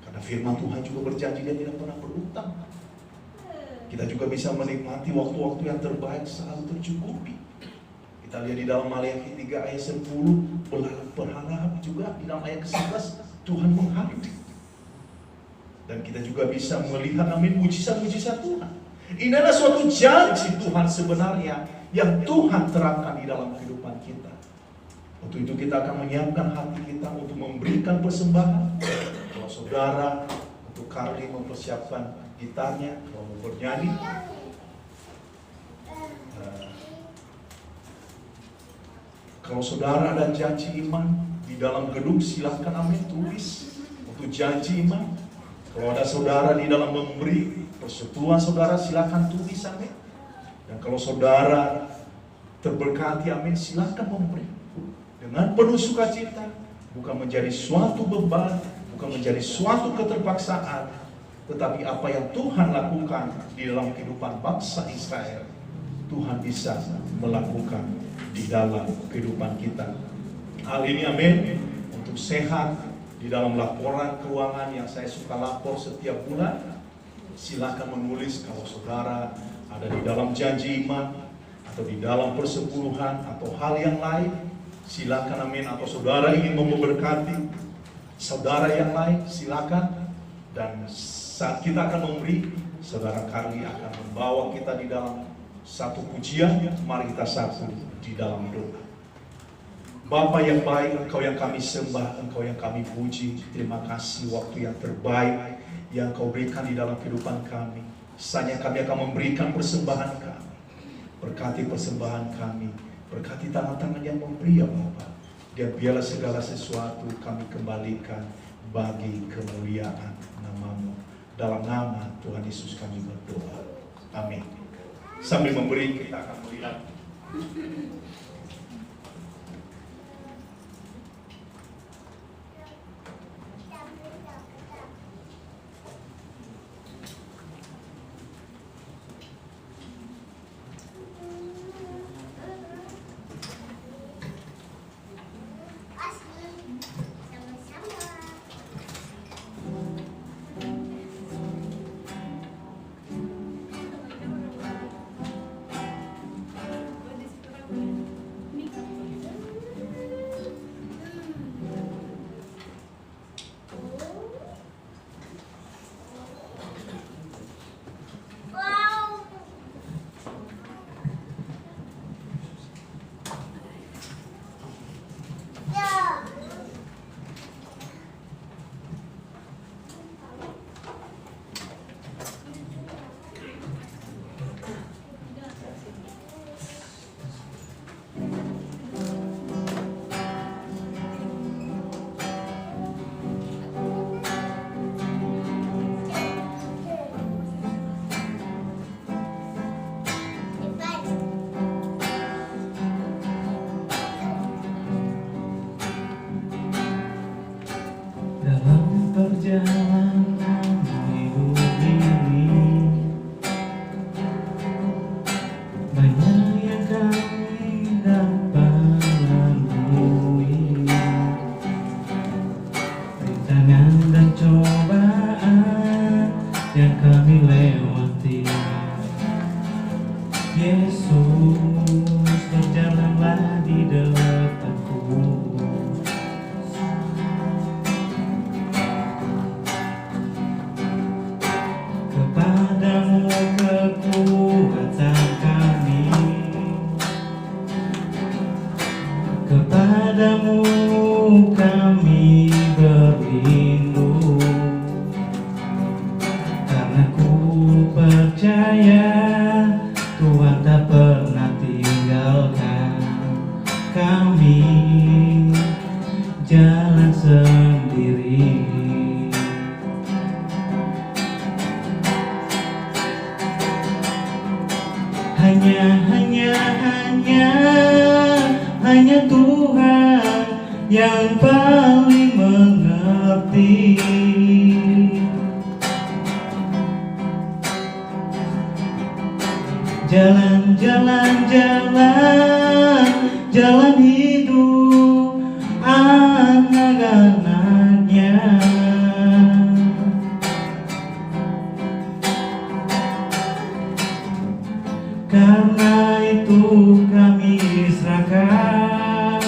Karena firman Tuhan juga berjanji Dia tidak pernah berhutang. Kita juga bisa menikmati waktu-waktu yang terbaik selalu tercukupi. Kita lihat di dalam Maliaki 3 ayat 10, berharap juga di dalam ayat ke-11 Tuhan menghadir. Dan kita juga bisa melihat mujizat-mujizat Tuhan. Ini adalah suatu janji Tuhan sebenarnya yang Tuhan terapkan di dalam kehidupan kita. Untuk itu kita akan menyiapkan hati kita untuk memberikan persembahan. Kalau saudara, untuk Carly mempersiapkan gitarnya, kalau mau bernyanyi. Kalau saudara ada janji iman di dalam gedung, silahkan amin tulis untuk janji iman. Kalau ada saudara di dalam memberi persekutuan saudara, silahkan tulis amin. Dan kalau saudara terberkati amin, silahkan memberi dengan penuh sukacita, bukan menjadi suatu beban, bukan menjadi suatu keterpaksaan, tetapi apa yang Tuhan lakukan di dalam kehidupan bangsa Israel, Tuhan bisa melakukan di dalam kehidupan kita. Hal ini amin, untuk sehat di dalam laporan keuangan yang saya suka lapor setiap bulan. Silakan menulis kalau saudara ada di dalam janji iman atau di dalam persepuluhan atau hal yang lain. Silakan amin. Atau saudara ingin memberkati saudara yang lain, silakan. Dan saat kita akan memberi, saudara Carly akan membawa kita di dalam satu pujian. Mari kita satu di dalam doa. Bapa yang baik, Engkau yang kami sembah, Engkau yang kami puji. Terima kasih waktu yang terbaik yang Kau berikan di dalam kehidupan kami. Saatnya kami akan memberikan persembahan kami. Berkati persembahan kami, berkati tangan-tangan yang memberi ya Bapa. Dan biarlah segala sesuatu kami kembalikan bagi kemuliaan nama-Mu. Dalam nama Tuhan Yesus kami berdoa. Amin. Sambil memberi, kita akan melihat perjalanan hidup ini, banyak yang kami dapat lalui, rintangan dan cobaan yang kami lewati. Yesus, berjalanlah di depanku, kepadamu kekuatan kami, kepadamu kami berlindung, karena ku percaya Tuhan tak pernah tinggalkan kami jalan sendiri. Hanya hanya Tuhan yang paling mengerti. Jalan, jalan, jalan, jalan hidup anak-anaknya. Karena itu kami serahkan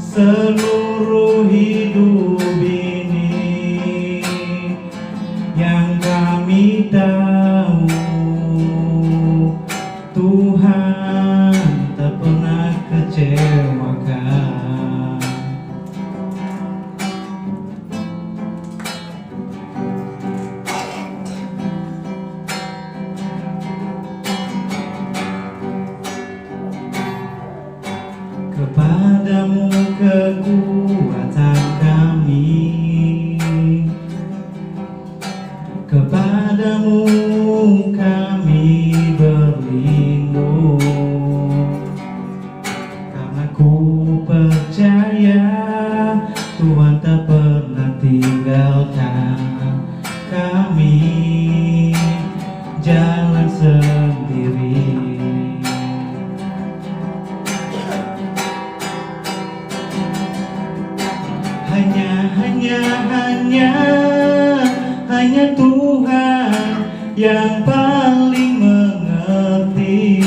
seluruh hidup ini, yang kami tahu Tuhan tak pernah kecewakan. Kepadamu kekuatan kami, kepadamu kami berlindung, karena ku percaya Tuhan tak pernah tinggalkan kami jalan sendiri. Hanya Tuhan yang paling mengerti.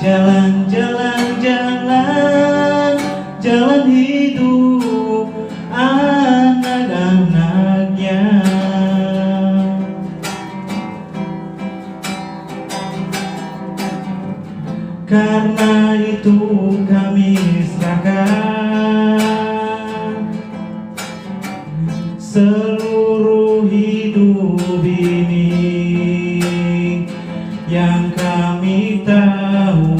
Jalan, jalan, jalan, jalan hidup anak-anaknya. Karena itu kami serahkan seluruh hidup ini, yang kami tahu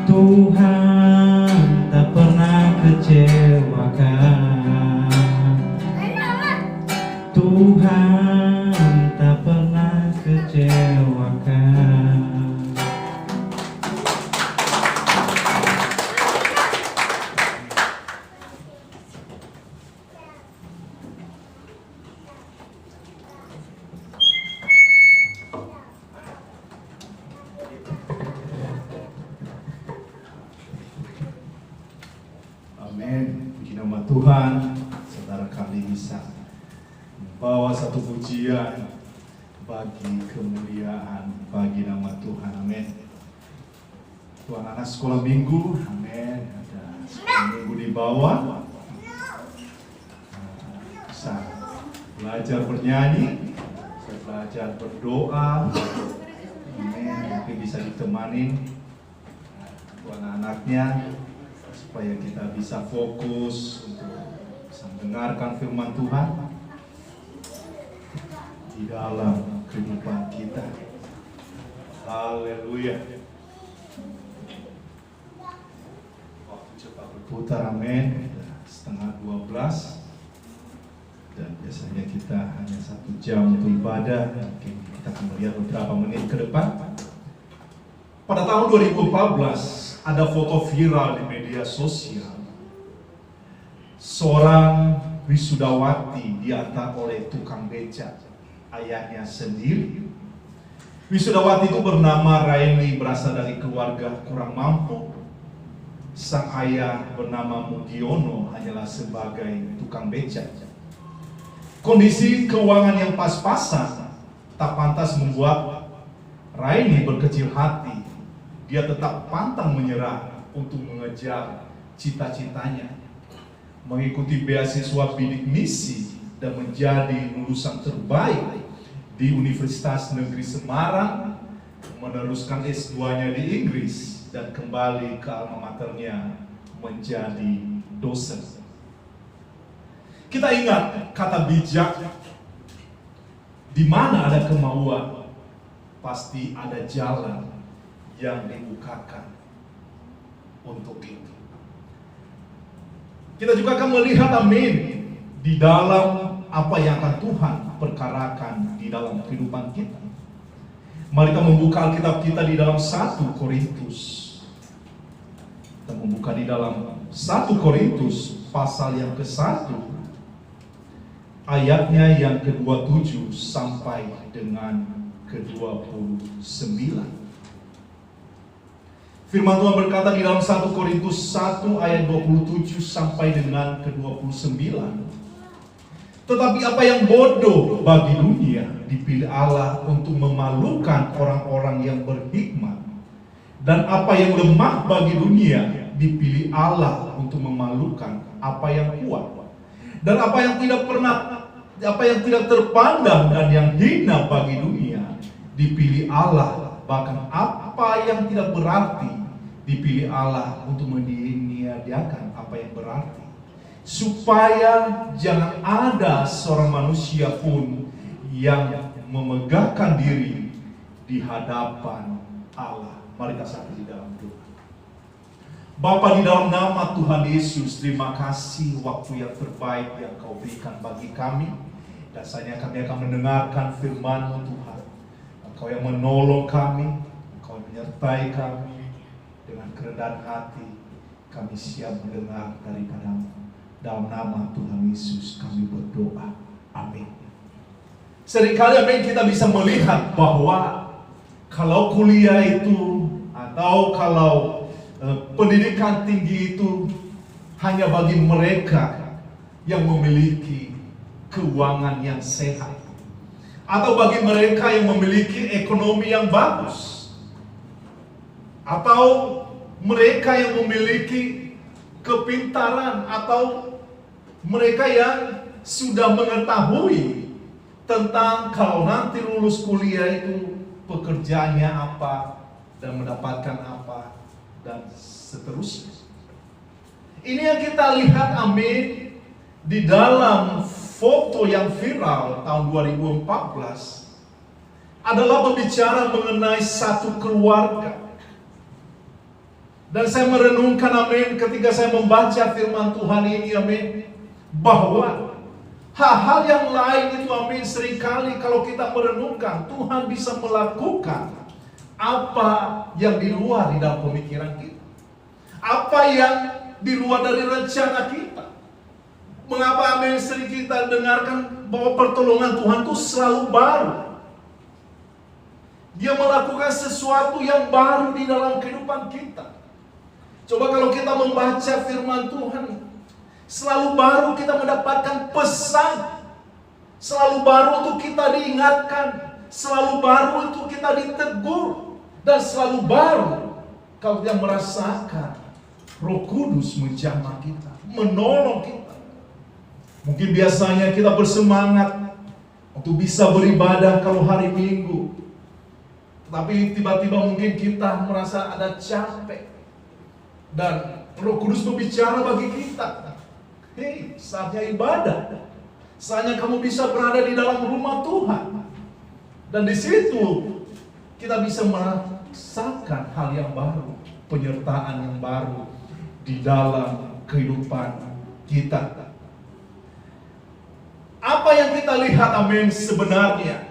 Tuhan tak pernah kecewakan. Tuhan tak pernah kecewakan. Amin. Puji nama Tuhan. Saudara kami bisa membawa satu pujian bagi kemuliaan bagi nama Tuhan. Amin. Tuhan, anak sekolah minggu, amin. Ada sekolah minggu di bawah, bisa belajar bernyanyi, bisa belajar berdoa, amin. Mungkin bisa ditemani Tuhan anaknya, supaya kita bisa fokus untuk bisa mendengarkan firman Tuhan di dalam kehidupan kita. Haleluya. Waktu cepat berputar, amin. 11:30, dan biasanya kita hanya 1 jam untuk ibadah. Mungkin kita akan melihat beberapa menit ke depan. Pada tahun 2014 ada foto viral di media sosial. Seorang wisudawati diantar oleh tukang beca, ayahnya sendiri. Wisudawati itu bernama Raini, berasal dari keluarga kurang mampu. Sang ayah bernama Mugiono hanyalah sebagai tukang beca. Kondisi keuangan yang pas-pasan tak pantas membuat Raini berkecil hati. Dia tetap pantang menyerah untuk mengejar cita-citanya, mengikuti beasiswa bidik misi dan menjadi lulusan terbaik di Universitas Negeri Semarang, meneruskan S2-nya di Inggris dan kembali ke alma maternya menjadi dosen. Kita ingat kata bijak, di mana ada kemauan, pasti ada jalan yang dibukakan untuk itu. Kita juga akan melihat, amin, di dalam apa yang akan Tuhan perkarakan di dalam kehidupan kita. Mari kita membuka Alkitab kita di dalam 1 Korintus. Kita membuka di dalam 1 Korintus pasal yang ke-1, ayatnya yang ke-27 sampai dengan ke-29. Firman Tuhan berkata di dalam 1 Korintus 1 ayat 27 sampai dengan ke-29. Tetapi apa yang bodoh bagi dunia dipilih Allah untuk memalukan orang-orang yang berhikmat. Dan apa yang lemah bagi dunia dipilih Allah untuk memalukan apa yang kuat. Dan apa yang tidak terpandang dan yang hina bagi dunia dipilih Allah. Bahkan apa yang tidak berarti dipilih Allah untuk meniadakan apa yang berarti, supaya jangan ada seorang manusia pun yang memegahkan diri di hadapan Allah. Mari kita satu di dalam doa. Bapa, di dalam nama Tuhan Yesus, terima kasih waktu yang terbaik yang Kau berikan bagi kami. Dasarnya kami akan mendengarkan firman-Mu Tuhan. Engkau yang menolong kami, Engkau yang menyertai kami. Dengan kerendahan hati kami siap mendengar daripada-Mu. Dalam nama Tuhan Yesus kami berdoa. Amin. Seringkali amin, kita bisa melihat bahwa kalau kuliah itu atau kalau pendidikan tinggi itu hanya bagi mereka yang memiliki keuangan yang sehat, atau bagi mereka yang memiliki ekonomi yang bagus, atau mereka yang memiliki kepintaran, atau mereka yang sudah mengetahui tentang kalau nanti lulus kuliah itu pekerjaannya apa dan mendapatkan apa dan seterusnya. Ini yang kita lihat, amin, di dalam foto yang viral tahun 2014 adalah berbicara mengenai satu keluarga. Dan saya merenungkan, amin, ketika saya membaca firman Tuhan ini, amin, bahwa hal-hal yang lain itu, amin, seringkali kalau kita merenungkan, Tuhan bisa melakukan apa yang di luar di dalam pemikiran kita, apa yang di luar dari rencana kita. Mengapa, amin, sering kita dengarkan bahwa pertolongan Tuhan itu selalu baru. Dia melakukan sesuatu yang baru di dalam kehidupan kita. Coba kalau kita membaca firman Tuhan, selalu baru kita mendapatkan pesan, selalu baru untuk kita diingatkan, selalu baru untuk kita ditegur, dan selalu baru kalau kita merasakan Roh Kudus menjamah kita, menolong kita. Mungkin biasanya kita bersemangat untuk bisa beribadah kalau hari Minggu, tapi tiba-tiba mungkin kita merasa ada capek, dan Roh Kudus berbicara bagi kita, hei, saatnya ibadah, saatnya kamu bisa berada di dalam rumah Tuhan. Dan di situ kita bisa merasakan hal yang baru, penyertaan yang baru di dalam kehidupan kita. Apa yang kita lihat, amin, sebenarnya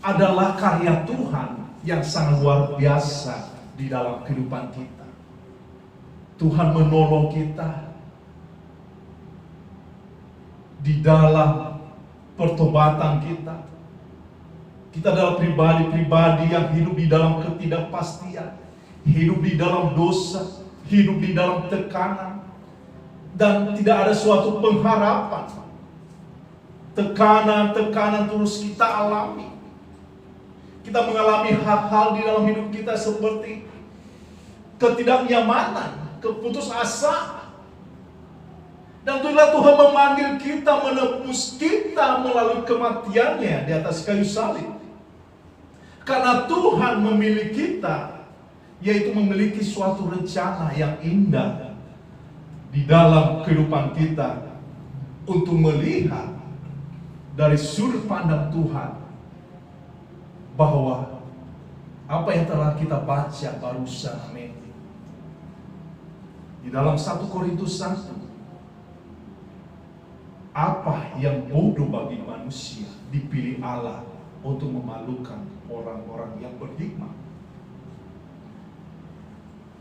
adalah karya Tuhan yang sangat luar biasa di dalam kehidupan kita. Tuhan menolong kita di dalam pertobatan kita. Kita adalah pribadi-pribadi yang hidup di dalam ketidakpastian, hidup di dalam dosa, hidup di dalam tekanan, dan tidak ada suatu pengharapan. Tekanan-tekanan terus kita alami. Kita mengalami hal-hal di dalam hidup kita seperti ketidaknyamanan, keputusasaan. Dan itulah Tuhan memanggil kita, menebus kita melalui kematiannya di atas kayu salib. Karena Tuhan memilih kita, yaitu memiliki suatu rencana yang indah di dalam kehidupan kita, untuk melihat dari sudut pandang Tuhan bahwa apa yang telah kita baca barusan, amin, di dalam 1 Korintus 1 apa yang bodoh bagi manusia dipilih Allah untuk memalukan orang-orang yang berhikmat.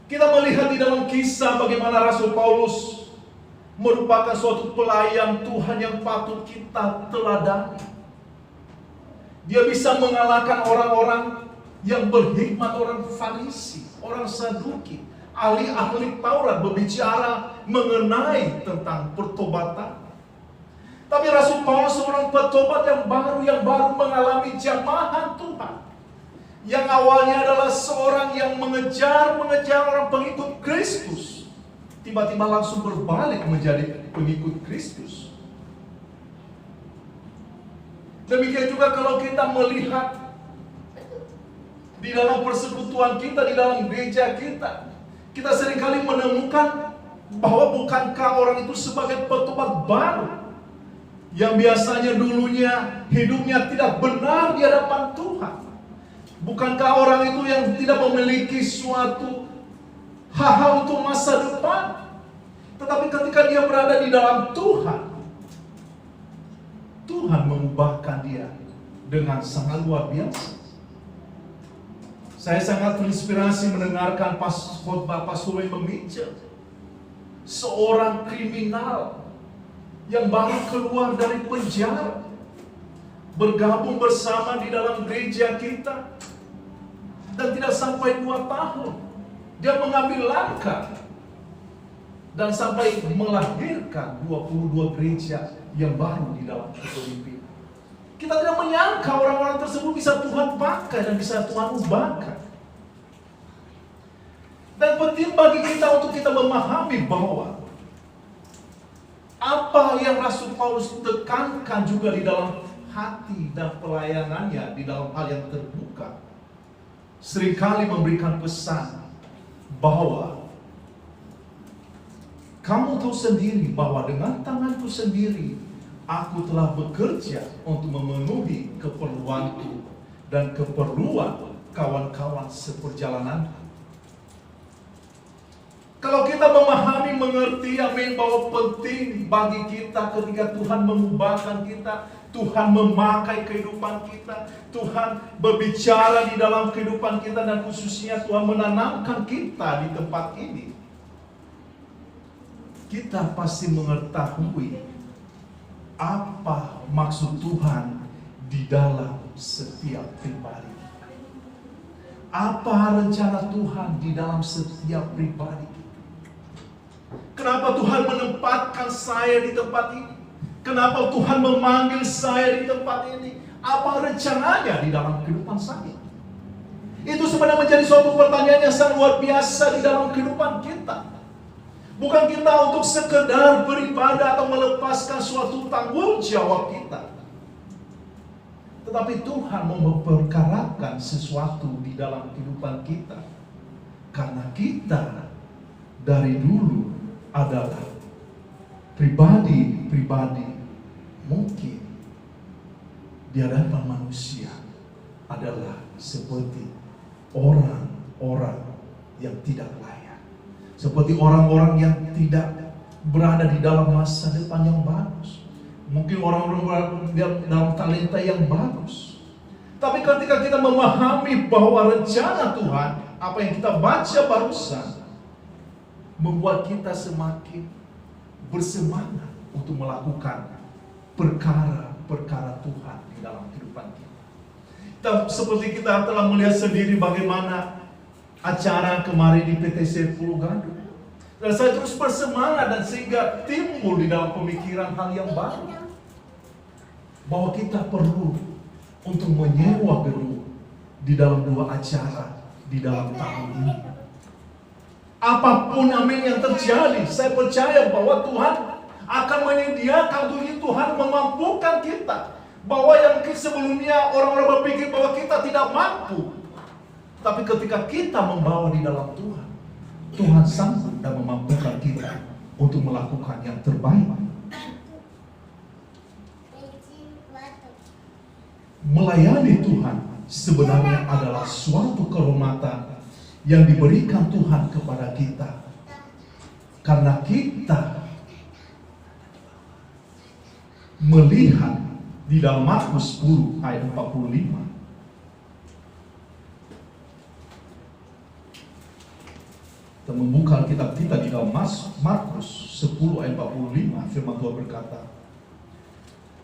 Kita melihat di dalam kisah bagaimana Rasul Paulus merupakan suatu pelayan Tuhan yang patut kita teladani. Dia bisa mengalahkan orang-orang yang berhikmat, orang Farisi, orang Saduki, ahli-ahli Taurat berbicara mengenai tentang pertobatan. Tapi Rasul Paulus seorang petobat yang baru mengalami jamahan Tuhan. Yang awalnya adalah seorang yang mengejar orang pengikut Kristus, tiba-tiba langsung berbalik menjadi pengikut Kristus. Demikian juga kalau kita melihat di dalam persekutuan kita, di dalam gereja kita, kita seringkali menemukan bahwa bukankah orang itu sebagai petobat baru yang biasanya dulunya hidupnya tidak benar di hadapan Tuhan. Bukankah orang itu yang tidak memiliki suatu hal-hal untuk masa depan, tetapi ketika dia berada di dalam Tuhan, Tuhan mengubahkan dia dengan sangat luar biasa. Saya sangat terinspirasi mendengarkan khotbah Pastor Wayne Mitchell, seorang kriminal yang baru keluar dari penjara, bergabung bersama di dalam gereja kita, dan tidak sampai 2 tahun dia mengambil langkah dan sampai melahirkan 22 gereja yang baru di dalam kepemimpinan. Kita tidak menyangka orang-orang tersebut bisa Tuhan pakai dan bisa Tuhan ubahkan. Dan penting bagi kita untuk kita memahami bahwa apa yang Rasul Paulus tekankan juga di dalam hati dan pelayanannya, di dalam hal yang terbuka, seringkali memberikan pesan bahwa kamu tahu sendiri bahwa dengan tanganku sendiri aku telah bekerja untuk memenuhi keperluanku dan keperluan kawan-kawan seperjalananku. Kalau kita memahami, mengerti, amin, bahwa penting bagi kita ketika Tuhan mengubahkan kita, Tuhan memakai kehidupan kita, Tuhan berbicara di dalam kehidupan kita, dan khususnya Tuhan menanamkan kita di tempat ini, kita pasti mengetahui apa maksud Tuhan di dalam setiap pribadi. Apa rencana Tuhan di dalam setiap pribadi. Kenapa Tuhan menempatkan saya di tempat ini? Kenapa Tuhan memanggil saya di tempat ini? Apa rencananya di dalam kehidupan saya? Itu sebenarnya menjadi suatu pertanyaan yang sangat luar biasa di dalam kehidupan kita. Bukan kita untuk sekedar beribadah atau melepaskan suatu tanggung jawab kita, tetapi Tuhan mau memperkarakan sesuatu di dalam kehidupan kita. Karena kita dari dulu adalah pribadi mungkin di hadapan manusia adalah seperti orang-orang yang tidak layak, seperti orang-orang yang tidak berada di dalam masa depan yang bagus, mungkin orang-orang berada dalam talenta yang bagus. Tapi ketika kita memahami bahwa rencana Tuhan, apa yang kita baca barusan, membuat kita semakin bersemangat untuk melakukan perkara-perkara Tuhan di dalam kehidupan kita. Seperti kita telah melihat sendiri bagaimana acara kemarin di PTC Pulau Gadung. Dan saya terus bersemangat dan sehingga timbul di dalam pemikiran hal yang baru, bahwa kita perlu untuk menyewa gedung di dalam 2 acara di dalam tahun ini. Apapun amin yang terjadi, saya percaya bahwa Tuhan akan menyediakan untuk itu. Tuhan memampukan kita. Bahwa yang sebelumnya orang-orang berpikir bahwa kita tidak mampu, tapi ketika kita membawa di dalam Tuhan, Tuhan sanggup dan memampukan kita untuk melakukan yang terbaik. Melayani Tuhan sebenarnya adalah suatu kehormatan yang diberikan Tuhan kepada kita, karena kita melihat di dalam Markus 10 ayat 45. Kita membuka kitab kita di dalam Markus 10 ayat 45. Firman Tuhan berkata,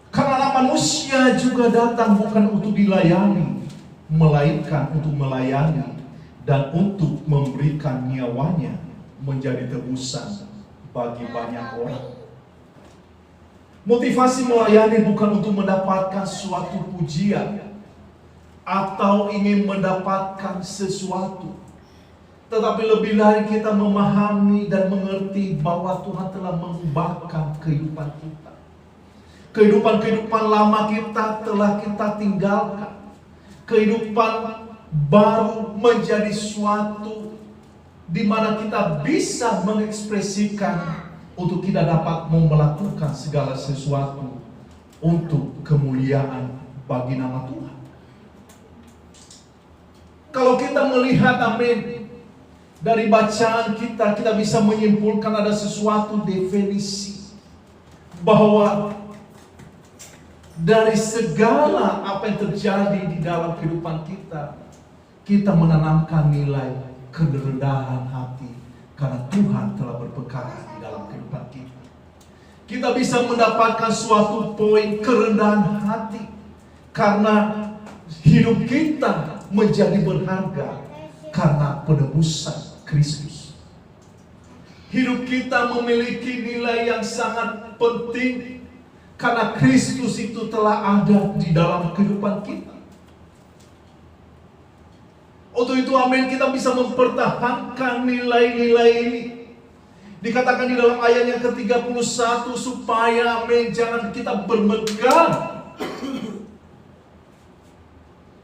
karena anak manusia juga datang bukan untuk dilayani, melainkan untuk melayani dan untuk memberikan nyawanya menjadi tebusan bagi banyak orang. Motivasi melayani bukan untuk mendapatkan suatu pujian atau ingin mendapatkan sesuatu, tetapi lebih dari kita memahami dan mengerti bahwa Tuhan telah mengubahkan kehidupan kita. Kehidupan lama kita telah kita tinggalkan. Kehidupan baru menjadi suatu di mana kita bisa mengekspresikan untuk kita dapat melakukan segala sesuatu untuk kemuliaan bagi nama Tuhan. Kalau kita melihat, amin, dari bacaan kita, kita bisa menyimpulkan ada sesuatu definisi bahwa dari segala apa yang terjadi di dalam kehidupan kita, kita menanamkan nilai kerendahan hati karena Tuhan telah berperkara di dalam kehidupan kita. Kita bisa mendapatkan suatu poin kerendahan hati karena hidup kita menjadi berharga karena penebusan Kristus. Hidup kita memiliki nilai yang sangat penting karena Kristus itu telah ada di dalam kehidupan kita. Untuk itu, amin, kita bisa mempertahankan nilai-nilai ini. Dikatakan di dalam ayat yang ke-31 supaya, amin, jangan kita bermegah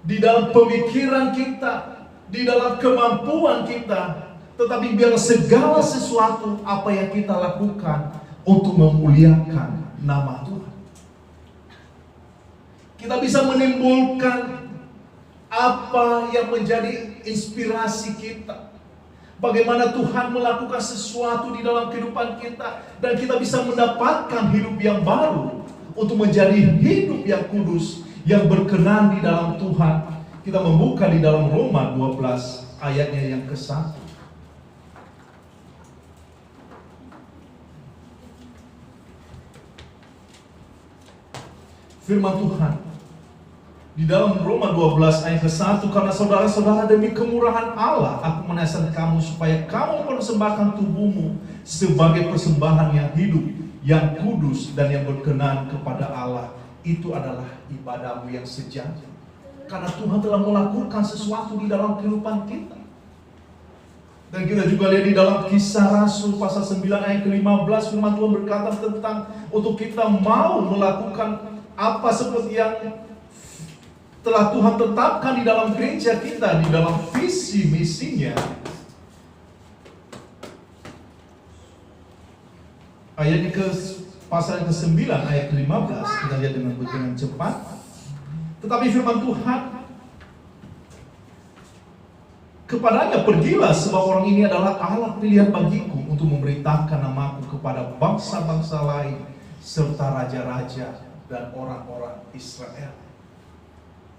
di dalam pemikiran kita, di dalam kemampuan kita, tetapi biar segala sesuatu apa yang kita lakukan untuk memuliakan nama Tuhan. Kita bisa menimbulkan apa yang menjadi inspirasi kita. Bagaimana Tuhan melakukan sesuatu di dalam kehidupan kita. Dan kita bisa mendapatkan hidup yang baru. Untuk menjadi hidup yang kudus. Yang berkenan di dalam Tuhan. Kita membuka di dalam Roma 12 ayatnya yang ke-1. Firman Tuhan di dalam Roma 12 ayat ke-1, karena saudara-saudara demi kemurahan Allah aku menasihatkan kamu supaya kamu mempersembahkan tubuhmu sebagai persembahan yang hidup, yang kudus dan yang berkenan kepada Allah. Itu adalah ibadahmu yang sejati. Karena Tuhan telah melakukan sesuatu di dalam kehidupan kita. Dan kita juga lihat di dalam Kisah Rasul pasal 9 ayat ke-15, firman Tuhan berkata tentang untuk kita mau melakukan apa seperti yang telah Tuhan tetapkan di dalam gereja kita, di dalam visi misinya. Ayatnya pasal ke-9 ayat ke-15, kita lihat dengan cepat. Tetapi firman Tuhan, kepadanya pergilah sebab orang ini adalah alat pilihan bagiku untuk memberitakan namaku kepada bangsa-bangsa lain serta raja-raja dan orang-orang Israel.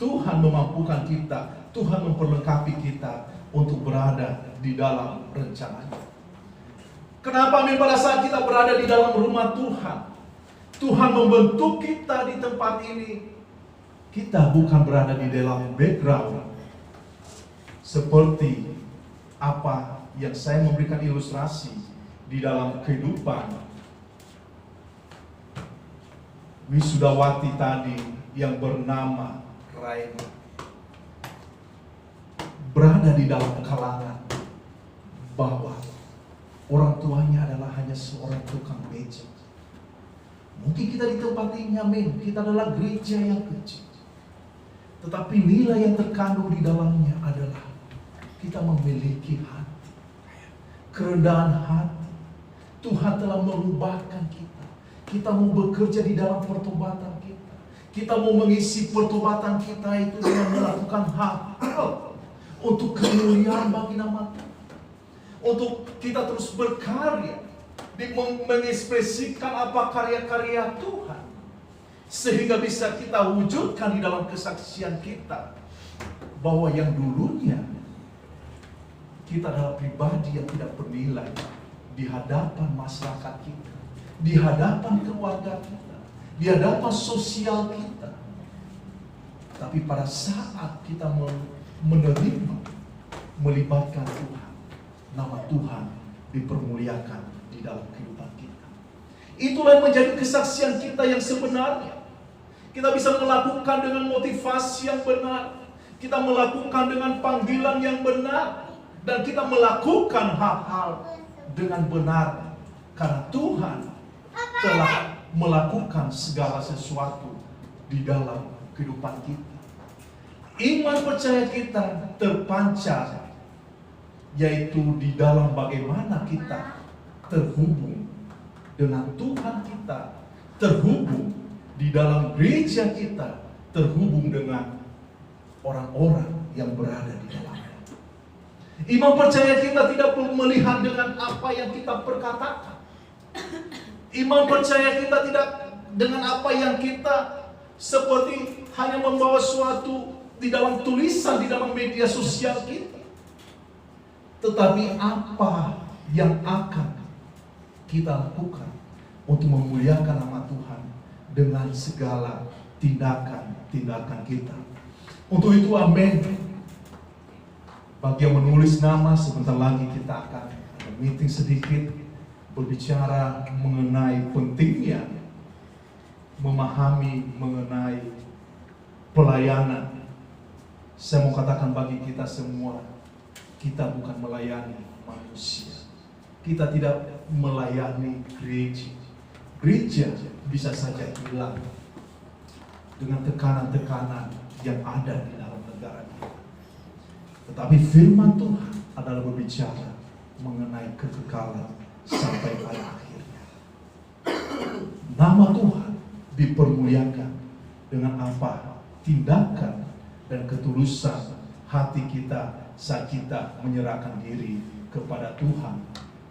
Tuhan memampukan kita, Tuhan memperlengkapi kita untuk berada di dalam rencananya. Kenapa pada saat kita berada di dalam rumah Tuhan, Tuhan membentuk kita di tempat ini. Kita bukan berada di dalam background seperti apa yang saya memberikan ilustrasi di dalam kehidupan wisudawati tadi yang bernama Raima. Berada di dalam kalangan bahwa orang tuanya adalah hanya seorang tukang beca. Mungkin kita di tempat ini, amin, kita adalah gereja yang kecil. Tetapi nilai yang terkandung di dalamnya adalah kita memiliki hati, kerendahan hati. Tuhan telah mengubahkan kita. Kita mau bekerja di dalam pertobatan kita. Kita mau mengisi pertobatan kita itu dengan melakukan hal-hal untuk kemuliaan bagi nama Tuhan. Untuk kita terus berkarya, mengekspresikan apa karya-karya Tuhan. Sehingga bisa kita wujudkan di dalam kesaksian kita bahwa yang dulunya kita adalah pribadi yang tidak bernilai di hadapan masyarakat kita, di hadapan keluarga kita, di hadapan sosial kita. Tapi pada saat kita menerima, melibatkan Tuhan, nama Tuhan dipermuliakan di dalam kehidupan kita. Itulah yang menjadi kesaksian kita yang sebenarnya. Kita bisa melakukan dengan motivasi yang benar, kita melakukan dengan panggilan yang benar, dan kita melakukan hal-hal dengan benar karena Tuhan telah melakukan segala sesuatu di dalam kehidupan kita. Iman percaya kita terpancar yaitu di dalam bagaimana kita terhubung dengan Tuhan kita, terhubung di dalam gereja kita, terhubung dengan orang-orang yang berada di dalamnya. Iman percaya kita tidak perlu melihat dengan apa yang kita perkatakan. Iman percaya kita tidak dengan apa yang kita seperti hanya membawa suatu di dalam tulisan, di dalam media sosial kita. Tetapi apa yang akan kita lakukan untuk memuliakan nama Tuhan dengan segala tindakan-tindakan kita. Untuk itu amin. Bagi yang menulis nama, sebentar lagi kita akan ada meeting sedikit berbicara mengenai pentingnya memahami mengenai pelayanan. Saya mau katakan bagi kita semua, kita bukan melayani manusia. Kita tidak melayani gereja. Gereja bisa saja hilang dengan tekanan-tekanan yang ada di dalam negara kita. Tetapi firman Tuhan adalah berbicara mengenai kekekalan sampai pada akhirnya. Nama Tuhan dipermuliakan dengan apa? Tindakan dan ketulusan hati kita saat kita menyerahkan diri kepada Tuhan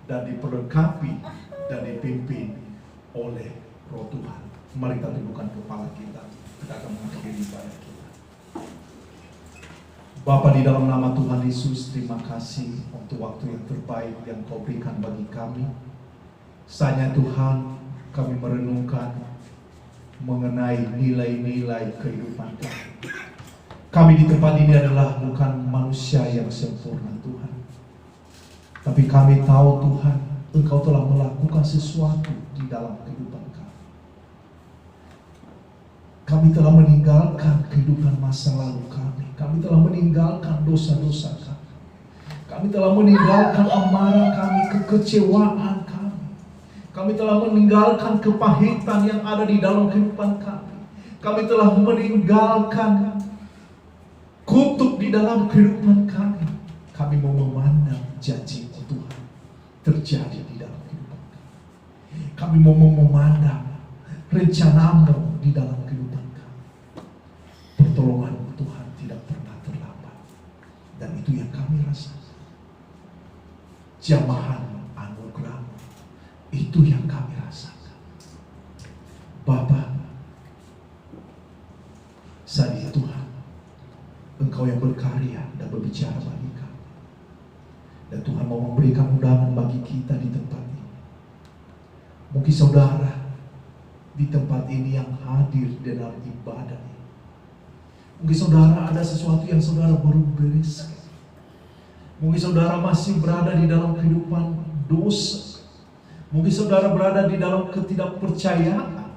dan diperlengkapi dan dipimpin oleh Roh Tuhan. Mari kita tundukkan kepala kita. Kita akan mengakhiri ibadah kita. Bapa, di dalam nama Tuhan Yesus, terima kasih untuk waktu yang terbaik yang Kau berikan bagi kami. Saatnya Tuhan, kami merenungkan mengenai nilai-nilai kehidupan kami. Kami di tempat ini adalah bukan manusia yang sempurna Tuhan. Tapi kami tahu Tuhan, Engkau telah melakukan sesuatu di dalam kehidupan kami. Kami telah meninggalkan kehidupan masa lalu kami. Kami telah meninggalkan dosa-dosa kami. Kami telah meninggalkan amarah kami, kekecewaan kami. Kami telah meninggalkan kepahitan yang ada di dalam kehidupan kami. Kami telah meninggalkan kutuk di dalam kehidupan kami. Kami mau memandang janji Tuhan terjadi di dalam kehidupan kami. Kami mau memandang rencana-Mu di dalam kehidupan kami. Pertolongan Tuhan tidak pernah terlambat. Dan itu yang kami rasakan. Jamahan anugerah itu yang kami rasakan. Bapa, saat ini Tuhan, Engkau yang berkarya dan berbicara bagi kami. Dan Tuhan mau memberikan undangan bagi kita di tempat ini. Mungkin saudara di tempat ini yang hadir dalam ibadah ini. Mungkin saudara ada sesuatu yang saudara baru bereskan. Mungkin saudara masih berada di dalam kehidupan dosa. Mungkin saudara berada di dalam ketidakpercayaan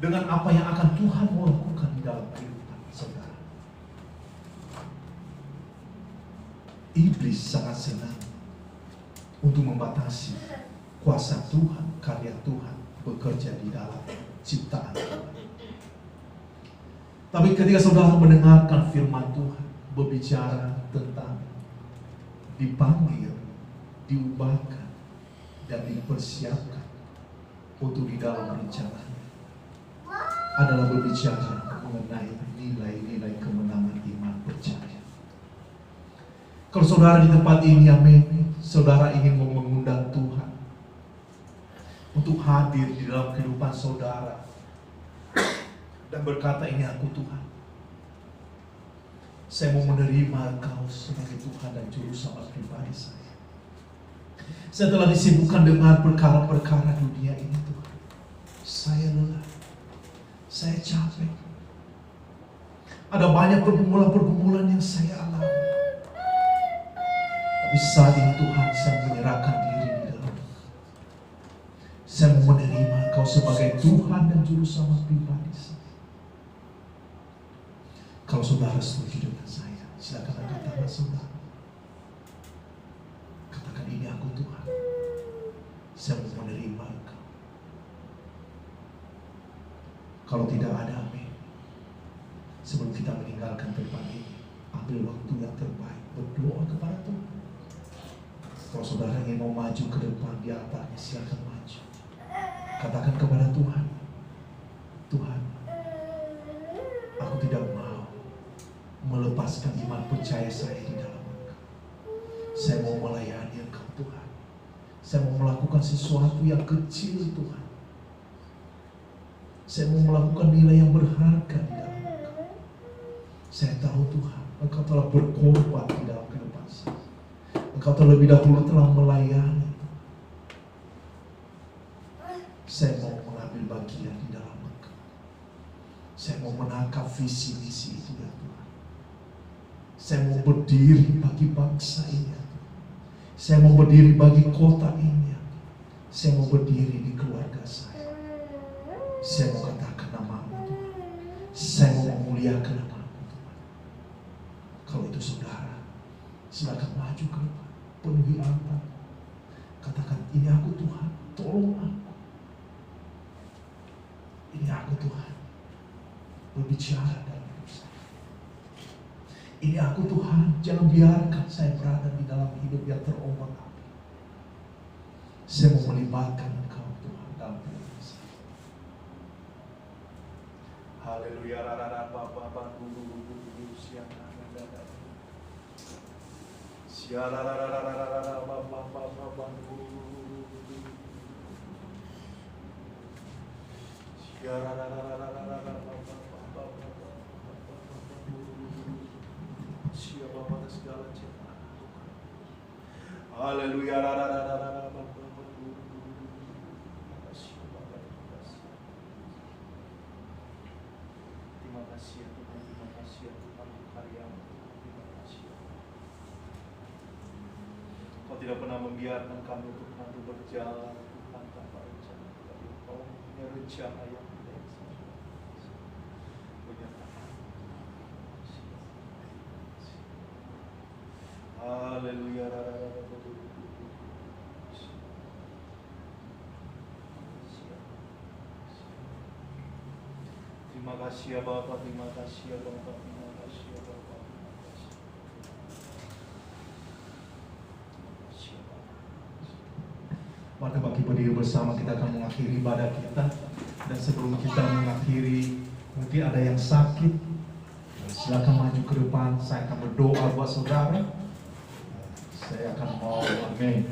dengan apa yang akan Tuhan mau lakukan di dalam kehidupan saudara. Iblis sangat senang untuk membatasi kuasa Tuhan, karya Tuhan bekerja di dalam ciptaan Tuhan. Tapi ketika saudara mendengarkan firman Tuhan berbicara tentang dipanggil, diubahkan, dan dipersiapkan untuk di dalam rencananya, adalah berbicara mengenai nilai-nilai kemenangan iman percaya. Kalau saudara di tempat ini, amin, saudara ingin mengundang Tuhan untuk hadir di dalam kehidupan saudara dan berkata, ini aku Tuhan. Saya mau menerima Engkau sebagai Tuhan dan Juru Selamat pribadi saya. Saya telah disibukkan dengan perkara-perkara dunia ini Tuhan. Saya lelah, saya capek. Ada banyak pergumulan-pergumulan yang saya alami. Tapi saat ini Tuhan, saya menyerahkan diri di dalam. Saya mau menerima Engkau sebagai Tuhan dan Juru Selamat pribadi saya. Kalau saudara setuju dengan saya, silakan angkat tangan saudara. Katakan, ini aku Tuhan. Saya mau menerima Engkau. Kalau tidak ada, amin. Sebelum kita meninggalkan tempat ini, ambil waktu yang terbaik, berdoa kepada Tuhan. Kalau saudara ingin mau maju ke depan di altarnya, silakan maju. Katakan kepada Tuhan, Tuhan, aku tidak mau melepaskan iman percaya saya di dalam Engkau. Saya mau melayani Engkau Tuhan. Saya mau melakukan sesuatu yang kecil Tuhan. Saya mau melakukan nilai yang berharga di dalam Engkau. Saya tahu Tuhan, Engkau telah berkorban di dalam kehidupan saya. Engkau terlebih dahulu telah melayani. Saya mau mengambil bagian di dalam Engkau. Saya mau menangkap visi misi itu ya Tuhan. Saya mau berdiri bagi bangsa ini ya Tuhan. Saya mau berdiri bagi kota ini ya Tuhan. Saya mau berdiri di keluarga saya. Saya mau katakan nama-Mu Tuhan. Saya mau memuliakan nama-Mu Tuhan. Kalau itu saudara, silakan maju ke depan, penuhi altar. Katakan, ini aku Tuhan, tolong aku. Ini aku Tuhan, berbicara dalam hidup saya. Ini aku Tuhan, jangan biarkan saya berada di dalam hidup yang terombang-ambing. Saya mau melibatkan Engkau Tuhan dalam hidup saya. Haleluya. Siapa pada segala ciptaan Tuhan. Haleluya. Terima kasih ya Tuhan, terima kasih ya Tuhan, karya-Mu Tuhan, terima kasih ya Tuhan. Kau tidak pernah membiarkan kami Tuhan untuk berjalan Tuhan tanpa rencana, tapi Kau punya rencana yang indah. Haleluya. Terima kasih ya Bapa, terima kasih ya Bapa, terima kasih ya Bapa, terima kasih. Mari bagi berdiri bersama, kita akan mengakhiri ibadah kita. Dan sebelum kita mengakhiri, mungkin ada yang sakit, silakan maju ke depan. Saya akan berdoa buat saudara. Saya akan mau amin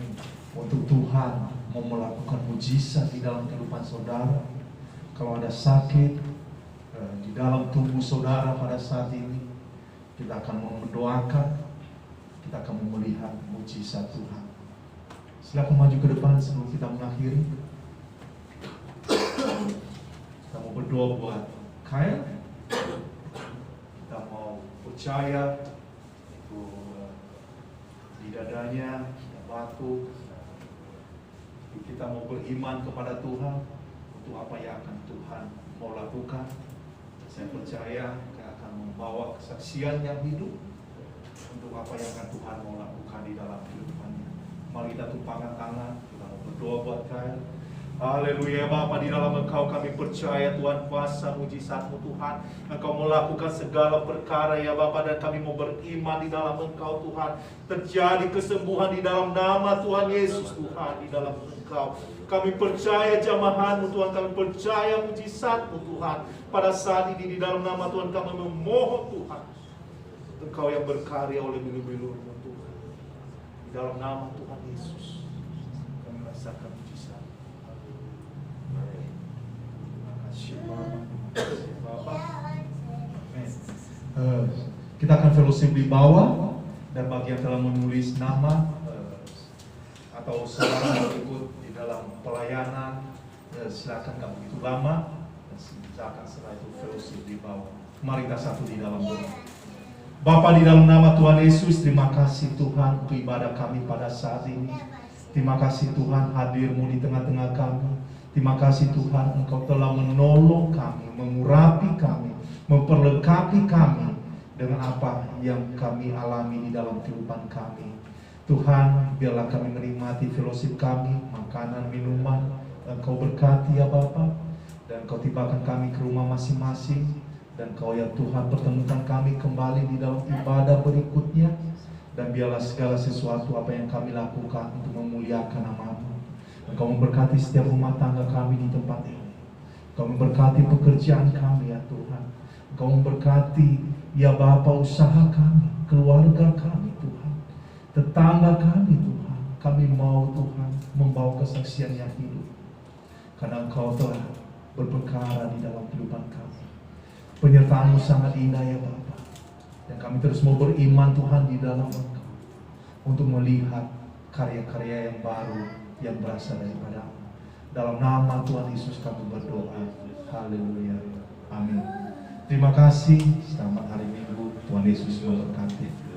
untuk Tuhan mau melakukan mujizat di dalam kehidupan saudara. Kalau ada sakit di dalam tubuh saudara pada saat ini, kita akan mendoakan, kita akan melihat mujizat Tuhan. Silakan maju ke depan sebelum kita mengakhiri. Kita mau berdoa buat Kyle. Kita mau percaya itu di dadanya ada batu. Kita mau beriman kepada Tuhan untuk apa yang akan Tuhan mau lakukan. Saya percaya kita akan membawa kesaksian yang hidup untuk apa yang akan Tuhan mau lakukan di dalam kehidupannya. Mari kita tumpangkan tangan, kita mau berdoa buat Kyle. Haleluya Bapa, di dalam Engkau kami percaya Tuhan, kuasa mujizat-Mu Tuhan. Engkau melakukan segala perkara ya Bapa, dan kami mau beriman di dalam Engkau Tuhan. Terjadi kesembuhan di dalam nama Tuhan Yesus Tuhan, di dalam Engkau. Kami percaya jamahan-Mu Tuhan, kami percaya mujizat-Mu Tuhan. Pada saat ini di dalam nama Tuhan kami memohon Tuhan, Engkau yang berkarya oleh bilur-bilur-Mu Tuhan. Di dalam nama Tuhan Yesus kami rasakan mujizat. Terima kasih Mama. Terima kasih Bapak. Amin. Kita akan fellowship di bawah, dan bagi yang telah menulis nama atau saudara yang ikut di dalam pelayanan, silakan, nggak begitu lama, dan silakan setelah itu fellowship di bawah. Mari kita satu di dalam doa. Bapa, di dalam nama Tuhan Yesus, terima kasih Tuhan untuk ibadah kami pada saat ini. Terima kasih Tuhan hadir-Mu di tengah-tengah kami. Terima kasih Tuhan Engkau telah menolong kami, mengurapi kami, memperlengkapi kami dengan apa yang kami alami di dalam kehidupan kami. Tuhan, biarlah kami menikmati fellowship kami, makanan, minuman, Engkau berkati ya Bapa, dan Engkau tibakan kami ke rumah masing-masing, dan Kau ya Tuhan pertemukan kami kembali di dalam ibadah berikutnya, dan biarlah segala sesuatu apa yang kami lakukan untuk memuliakan nama-Mu. Engkau memberkati setiap rumah tangga kami di tempat ini. Engkau memberkati pekerjaan kami ya Tuhan. Engkau memberkati ya Bapa usaha kami, keluarga kami Tuhan, tetangga kami Tuhan. Kami mau Tuhan membawa kesaksian yang hidup, karena Engkau telah berperkara di dalam kehidupan kami. Penyertaan-Mu sangat indah ya Bapa, dan kami terus mau beriman Tuhan di dalam Engkau, untuk melihat karya-karya yang baru yang berasal daripada-Mu. Dalam nama Tuhan Yesus kami berdoa. Haleluya. Amin. Terima kasih. Selamat hari Minggu. Tuhan Yesus memberkati.